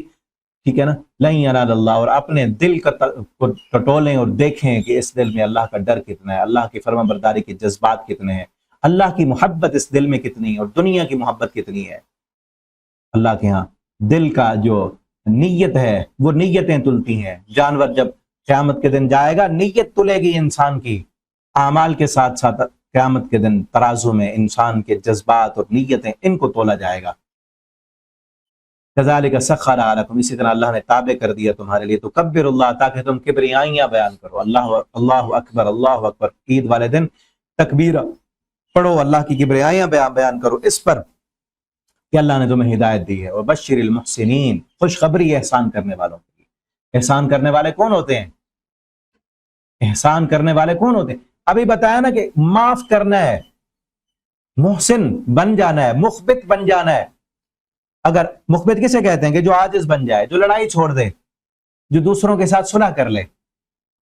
ٹھیک ہے نا؟ لن ینال اللہ، اور اپنے دل کا ٹٹولیں اور دیکھیں کہ اس دل میں اللہ کا ڈر کتنا ہے، اللہ کی فرما برداری کے جذبات کتنے ہیں، اللہ کی محبت اس دل میں کتنی ہے، اور دنیا کی محبت کتنی ہے۔ اللہ کے ہاں دل کا جو نیت ہے وہ نیتیں تلتی ہیں، جانور جب قیامت کے دن جائے گا نیت تلے گی انسان کی، اعمال کے ساتھ ساتھ قیامت کے دن ترازو میں انسان کے جذبات اور نیتیں ان کو تولا جائے گا۔ کذالک سخرھا لکم، اسی طرح اللہ نے تابع کر دیا تمہارے لیے، تو کبر اللہ، تاکہ تم کبریائیاں بیان کرو، اللہ اکبر، اللہ اکبر، عید والے دن تکبیر پڑھو، اللہ کی کبریائیاں بیان کرو اس پر کہ اللہ نے تمہیں ہدایت دی ہے۔ وبشر المحسنین، خوشخبری احسان کرنے والوں کے لیے۔ احسان کرنے والے کون ہوتے ہیں؟ احسان کرنے والے کون ہوتے ہیں؟ ابھی بتایا نا کہ معاف کرنا ہے، محسن بن جانا ہے، مخبت بن جانا ہے۔ اگر مخبت کسے کہتے ہیں؟ کہ جو عاجز بن جائے، جو لڑائی چھوڑ دے، جو دوسروں کے ساتھ صلح کر لے۔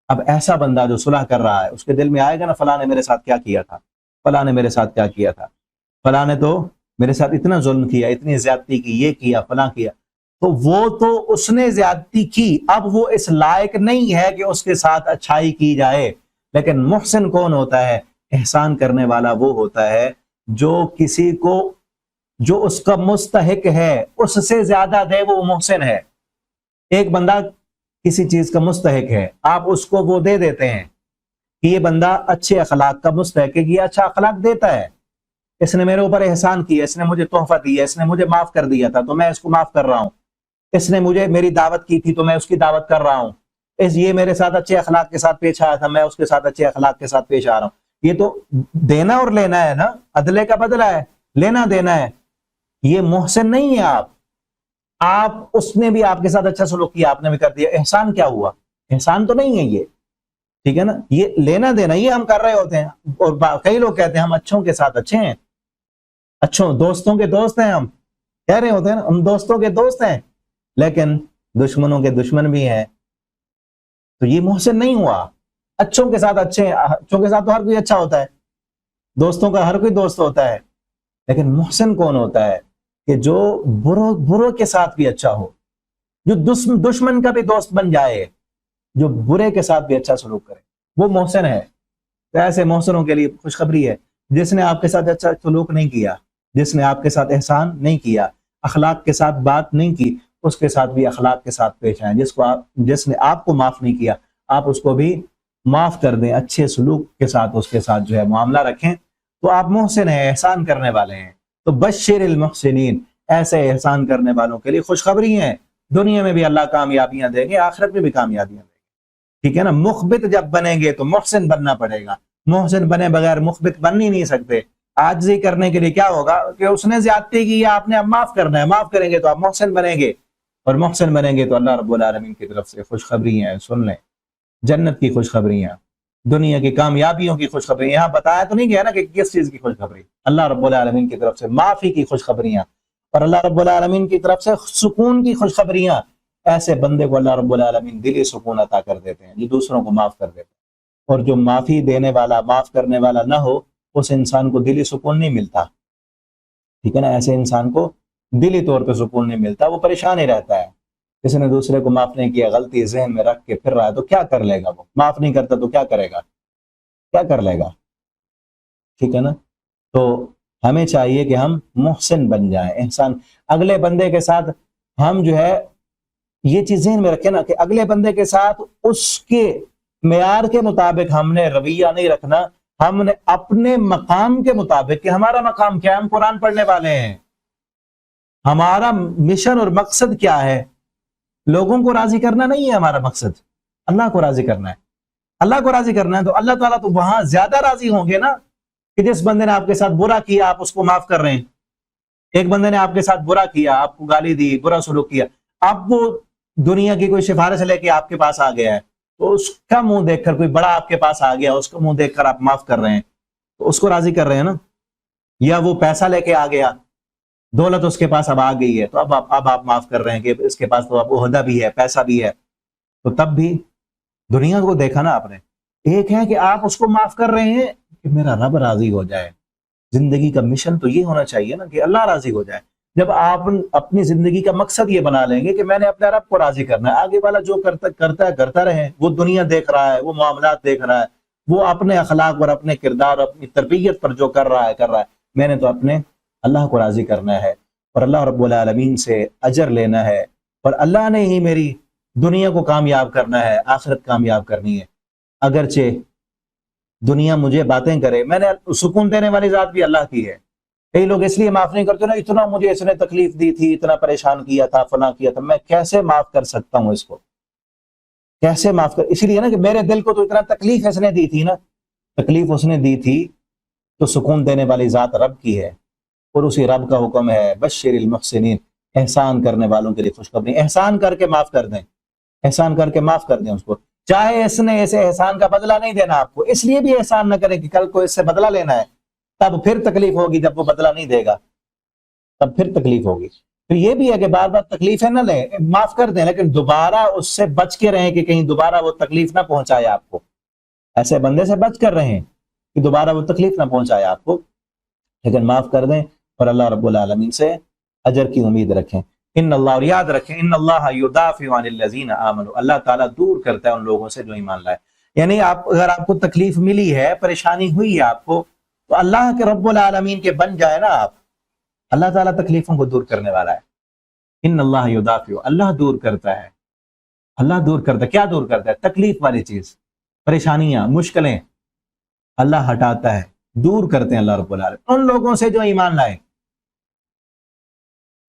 اب ایسا بندہ جو صلح کر رہا ہے اس کے دل میں آئے گا نا فلاں نے میرے ساتھ کیا کیا تھا، فلاں نے میرے ساتھ کیا کیا تھا، فلاں نے تو میرے ساتھ اتنا ظلم کیا، اتنی زیادتی کی، یہ کیا، فلاں کیا، تو وہ تو اس نے زیادتی کی، اب وہ اس لائق نہیں ہے کہ اس کے ساتھ اچھائی کی جائے۔ لیکن محسن کون ہوتا ہے؟ احسان کرنے والا وہ ہوتا ہے جو کسی کو جو اس کا مستحق ہے اس سے زیادہ دے وہ محسن ہے۔ ایک بندہ کسی چیز کا مستحق ہے، آپ اس کو وہ دے دیتے ہیں کہ یہ بندہ اچھے اخلاق کا مستحق ہے، یہ اچھا اخلاق دیتا ہے، اس نے میرے اوپر احسان کیا، اس نے مجھے تحفہ دیا، اس نے مجھے معاف کر دیا تھا تو میں اس کو معاف کر رہا ہوں، اس نے مجھے میری دعوت کی تھی تو میں اس کی دعوت کر رہا ہوں، یہ میرے ساتھ اچھے اخلاق کے ساتھ پیش آیا تھا، میں اس کے ساتھ اچھے اخلاق کے ساتھ پیش آ رہا ہوں۔ یہ تو دینا اور لینا ہے نا، عدلے کا بدلہ ہے، لینا دینا ہے۔ یہ محسن نہیں ہے آپ اس نے بھی آپ کے ساتھ اچھا سلوک کیا، آپ نے بھی کر دیا، احسان کیا ہوا؟ احسان تو نہیں ہے یہ، ٹھیک ہے نا؟ یہ لینا دینا یہ ہم کر رہے ہوتے ہیں، اور کئی لوگ کہتے ہیں ہم اچھوں کے ساتھ اچھے ہیں، اچھوں دوستوں کے دوست ہیں، ہم کہہ رہے ہوتے ہیں نا ہم دوستوں کے دوست ہیں، لیکن دشمنوں کے دشمن بھی ہیں، تو یہ محسن نہیں ہوا۔ اچھوں کے ساتھ اچھے ہیں، اچھوں کے ساتھ تو ہر کوئی اچھا ہوتا ہے، دوستوں کا ہر کوئی دوست ہوتا ہے، لیکن محسن کون ہوتا ہے؟ کہ جو بروں کے ساتھ بھی اچھا ہو، جو دشمن کا بھی دوست بن جائے، جو برے کے ساتھ بھی اچھا سلوک کرے، وہ محسن ہے۔ تو ایسے محسنوں کے لیے خوشخبری ہے، جس نے آپ کے ساتھ اچھا سلوک نہیں کیا، جس نے آپ کے ساتھ احسان نہیں کیا، اخلاق کے ساتھ بات نہیں کی، اس کے ساتھ بھی اخلاق کے ساتھ پیش آئیں۔ جس نے آپ کو معاف نہیں کیا، آپ اس کو بھی معاف کر دیں، اچھے سلوک کے ساتھ اس کے ساتھ جو ہے معاملہ رکھیں، تو آپ محسن ہیں، احسان کرنے والے ہیں۔ تو بشر المحسنین، ایسے احسان کرنے والوں کے لیے خوشخبری ہیں، دنیا میں بھی اللہ کامیابیاں دیں گے، آخرت میں بھی کامیابیاں دیں گے، ٹھیک ہے نا؟ مخبت جب بنیں گے تو محسن بننا پڑے گا، محسن بنے بغیر مخبت بن ہی نہیں سکتے۔ عاجزی کرنے کے لیے کیا ہوگا کہ اس نے زیادتی کی، آپ نے اب معاف کرنا ہے، معاف کریں گے تو آپ محسن بنیں گے، اور محسن بنیں گے تو اللہ رب العالمین کی طرف سے خوشخبری ہیں، سن لیں، جنت کی خوشخبریاں، دنیا کی کامیابیوں کی خوشخبری۔ یہاں بتایا تو نہیں گیا نا کہ کس چیز کی خوشخبری، اللہ رب العالمین کی طرف سے معافی کی خوشخبریاں، اور اللہ رب العالمین کی طرف سے سکون کی خوشخبریاں۔ ایسے بندے کو اللہ رب العالمین دلی سکون عطا کر دیتے ہیں، جو دوسروں کو معاف کر دیتے ہیں، اور جو معافی دینے والا، معاف کرنے والا نہ ہو، اس انسان کو دلی سکون نہیں ملتا، ٹھیک ہے نا؟ ایسے انسان کو دلی طور پہ سکون نہیں ملتا، وہ پریشان ہی رہتا ہے۔ کسی نے دوسرے کو معاف نہیں کیا، غلطی ذہن میں رکھ کے پھر رہا ہے تو کیا کر لے گا؟ وہ معاف نہیں کرتا تو کیا کرے گا؟ کیا کر لے گا؟ ٹھیک ہے نا؟ تو ہمیں چاہیے کہ ہم محسن بن جائیں، احسان اگلے بندے کے ساتھ ہم جو ہے یہ چیز ذہن میں رکھیں نا کہ اگلے بندے کے ساتھ اس کے معیار کے مطابق ہم نے رویہ نہیں رکھنا، ہم نے اپنے مقام کے مطابق، کہ ہمارا مقام کیا ہے، ہم قرآن پڑھنے والے ہیں، ہمارا مشن اور مقصد کیا ہے؟ لوگوں کو راضی کرنا نہیں ہے ہمارا مقصد، اللہ کو راضی کرنا ہے۔ اللہ کو راضی کرنا ہے تو اللہ تعالیٰ تو وہاں زیادہ راضی ہوں گے نا، کہ جس بندے نے آپ کے ساتھ برا کیا آپ اس کو معاف کر رہے ہیں۔ ایک بندے نے آپ کے ساتھ برا کیا، آپ کو گالی دی، برا سلوک کیا، اب وہ دنیا کی کوئی سفارش لے کے آپ کے پاس آ گیا ہے، تو اس کا منہ دیکھ کر، کوئی بڑا آپ کے پاس آ گیا، اس کا منہ دیکھ کر آپ معاف کر رہے ہیں، تو اس کو راضی کر رہے ہیں نا؟ یا وہ پیسہ لے کے آ گیا، دولت اس کے پاس اب آ گئی ہے، تو اب آپ معاف کر رہے ہیں کہ اس کے پاس تو اب عہدہ بھی ہے، پیسہ بھی ہے، تو تب بھی دنیا کو دیکھا نا آپ نے۔ ایک ہے کہ آپ اس کو معاف کر رہے ہیں کہ میرا رب راضی ہو جائے۔ زندگی کا مشن تو یہ ہونا چاہیے نا کہ اللہ راضی ہو جائے۔ جب آپ اپنی زندگی کا مقصد یہ بنا لیں گے کہ میں نے اپنے رب کو راضی کرنا ہے، آگے والا جو کرتا رہے، وہ دنیا دیکھ رہا ہے، وہ معاملات دیکھ رہا ہے، وہ اپنے اخلاق اور اپنے کردار اور اپنی تربیت پر جو کر رہا ہے، میں نے تو اپنے اللہ کو راضی کرنا ہے، اور اللہ رب العالمین سے اجر لینا ہے، اور اللہ نے ہی میری دنیا کو کامیاب کرنا ہے، آخرت کامیاب کرنی ہے۔ اگرچہ دنیا مجھے باتیں کرے، میں نے سکون دینے والی ذات بھی اللہ کی ہے۔ کئی لوگ اس لیے معاف نہیں کرتے نا، اتنا مجھے اس نے تکلیف دی تھی، اتنا پریشان کیا تھا، فلاں کیا تھا، میں کیسے معاف کر سکتا ہوں اس کو؟ کیسے معاف کر؟ اسی لیے نا کہ میرے دل کو تو اتنا تکلیف اس نے دی تھی نا، تکلیف اس نے دی تھی، تو سکون دینے والی ذات رب کی ہے، اور اسی رب کا حکم ہے بشر المحسنین، احسان کرنے والوں کے لیے خوشخبری۔ احسان کر کے معاف کر دیں، احسان کر کے معاف کر دیں اس کو، چاہے اس نے اسے احسان کا بدلہ نہیں دینا آپ کو، اس لیے بھی احسان نہ کریں کہ کل کو اس سے بدلہ لینا ہے، تب پھر تکلیف ہوگی، جب وہ بدلہ نہیں دے گا تب پھر تکلیف ہوگی۔ پھر یہ بھی ہے کہ بار بار تکلیفیں نہ لیں، معاف کر دیں، لیکن دوبارہ اس سے بچ کے رہیں کہ کہیں دوبارہ وہ تکلیف نہ پہنچائے آپ کو، ایسے بندے سے بچ کر رہیں کہ دوبارہ وہ تکلیف نہ پہنچائے آپ کو، لیکن معاف کر دیں، اور اللہ رب العالمین سے اجر کی امید رکھیں۔ ان اللہ، اور یاد رکھیں، ان اللہ یدافع عن الذین آمنوا، اللہ تعالیٰ دور کرتا ہے ان لوگوں سے جو ایمان لائے۔ یعنی اگر آپ کو تکلیف ملی ہے، پریشانی ہوئی ہے آپ کو، تو اللہ کے رب العالمین کے بن جائے نا آپ، اللہ تعالیٰ تکلیفوں کو دور کرنے والا ہے۔ ان اللہ یدافع، اللہ دور کرتا ہے، اللہ دور کرتا ہے۔ کیا دور کرتا ہے؟ تکلیف والی چیز، پریشانیاں، مشکلیں اللہ ہٹاتا ہے، دور کرتے ہیں اللہ رب العالمین ان لوگوں سے جو ایمان لائے،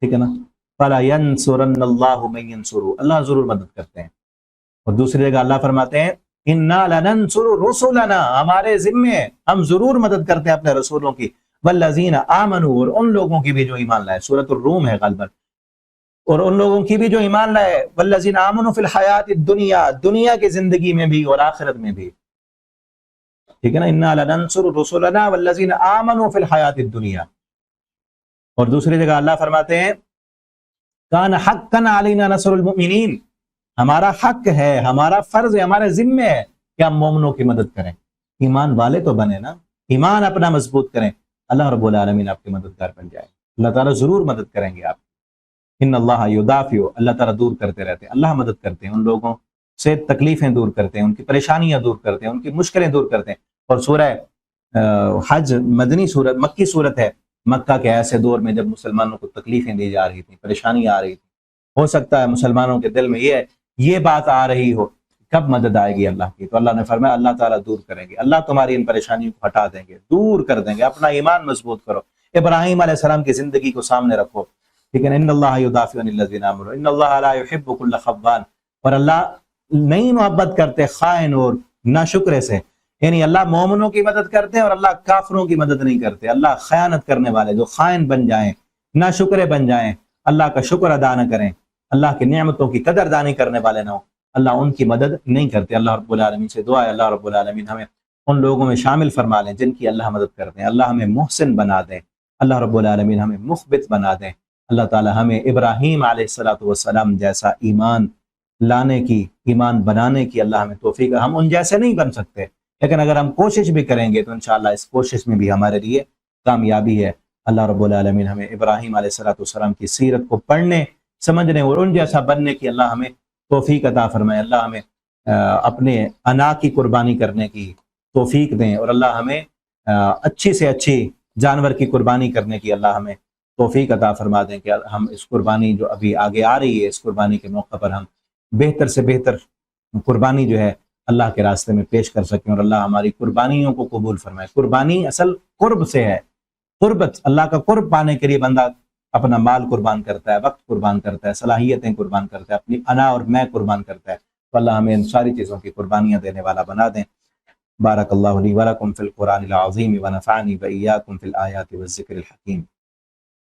ٹھیک ہے نا؟ فَلَا يَنْصُرَنَّ اللَّهُ مَن يَنْصُرُهُ، اللہ ضرور مدد کرتے ہیں۔ اور دوسری جگہ اللہ فرماتے ہیں اِنَّا لَنَنْصُرُ رُسُلَنَا، ہمارے ذمے ہم ضرور مدد کرتے ہیں اپنے رسولوں کی، وَالَّذِينَ آمَنُوا، اور ان لوگوں کی بھی جو ایمان لائے، سورۃ الروم ہے غالباً، اور ان لوگوں کی بھی جو ایمان لائے، وَالَّذِينَ آمَنُوا فِي الْحَيَاةِ الدُّنْيَا، دنیا کی زندگی میں بھی اور آخرت میں بھی، ٹھیک ہے نا؟ اِنَّا لَنَنْصُرُ رُسُلَنَا وَالَّذِينَ آمَنُوا فِي الْحَيَاةِ الدُّنْيَا۔ اور دوسری جگہ اللہ فرماتے ہیں کان حقا علینا نصر المؤمنین، ہمارا حق ہے، ہمارا فرض ہے، ہمارے ذمے ہے کہ ہم مومنوں کی مدد کریں۔ ایمان والے تو بنے نا، ایمان اپنا مضبوط کریں، اللہ رب العالمین آپ کے مددگار بن جائے، اللہ تعالیٰ ضرور مدد کریں گے آپ۔ ان اللہ یدافع، اللہ تعالیٰ دور کرتے رہتے ہیں، اللہ مدد کرتے ہیں ان لوگوں سے، تکلیفیں دور کرتے ہیں، ان کی پریشانیاں دور کرتے ہیں، ان کی مشکلیں دور کرتے ہیں۔ اور سورہ حج مدنی صورت، مکی صورت ہے۔ مکہ کے ایسے دور میں جب مسلمانوں کو تکلیفیں دی جا رہی تھیں، پریشانیاں آ رہی تھیں، ہو سکتا ہے مسلمانوں کے دل میں یہ بات آ رہی ہو کب مدد آئے گی اللہ کی، تو اللہ نے فرمایا اللہ تعالیٰ دور کریں گے، اللہ تمہاری ان پریشانیوں کو ہٹا دیں گے، دور کر دیں گے۔ اپنا ایمان مضبوط کرو، ابراہیم علیہ السلام کی زندگی کو سامنے رکھو، ٹھیک ہے؟ ان اللہ یدافع عن الذین آمنوا ان اللہ لا یحب کل خوان، اور اللہ نہیں محبت کرتے خائن اور ناشکرے سے، یعنی اللہ مومنوں کی مدد کرتے ہیں اور اللہ کافروں کی مدد نہیں کرتے۔ اللہ خیانت کرنے والے جو خائن بن جائیں، ناشکرے بن جائیں، اللہ کا شکر ادا نہ کریں، اللہ کی نعمتوں کی قدردانی کرنے والے نہ ہوں، اللہ ان کی مدد نہیں کرتے۔ اللہ رب العالمین سے دعا ہے اللہ رب العالمین ہمیں ان لوگوں میں شامل فرما لیں جن کی اللہ مدد کرتے ہیں، اللہ ہمیں محسن بنا دیں، اللہ رب العالمین ہمیں مخبت بنا دیں، اللہ تعالی ہمیں ابراہیم علیہ السلام جیسا ایمان لانے کی، ایمان بنانے کی اللہ ہمیں توفیق۔ ہم ان جیسے نہیں بن سکتے، لیکن اگر ہم کوشش بھی کریں گے تو انشاءاللہ اس کوشش میں بھی ہمارے لیے کامیابی ہے۔ اللہ رب العالمین ہمیں ابراہیم علیہ السلام کی سیرت کو پڑھنے، سمجھنے اور ان جیسا بننے کی اللہ ہمیں توفیق عطا فرمائے، اللہ ہمیں اپنے انا کی قربانی کرنے کی توفیق دیں، اور اللہ ہمیں اچھی سے اچھی جانور کی قربانی کرنے کی اللہ ہمیں توفیق عطا فرما دیں کہ ہم اس قربانی جو ابھی آگے آ رہی ہے، اس قربانی کے موقع پر ہم بہتر سے بہتر قربانی جو ہے اللہ کے راستے میں پیش کر سکیں، اور اللہ ہماری قربانیوں کو قبول فرمائے۔ قربانی اصل قرب سے ہے، قربت، اللہ کا قرب پانے کے لیے بندہ اپنا مال قربان کرتا ہے، وقت قربان کرتا ہے، صلاحیتیں قربان کرتا ہے، اپنی انا اور میں قربان کرتا ہے، تو اللہ ہمیں ان ساری چیزوں کی قربانیاں دینے والا بنا دیں۔ بارک اللہ لی ولکم فی القرآن العظیم ونفعنی وإیاکم فی الآیات والذکر الحکیم۔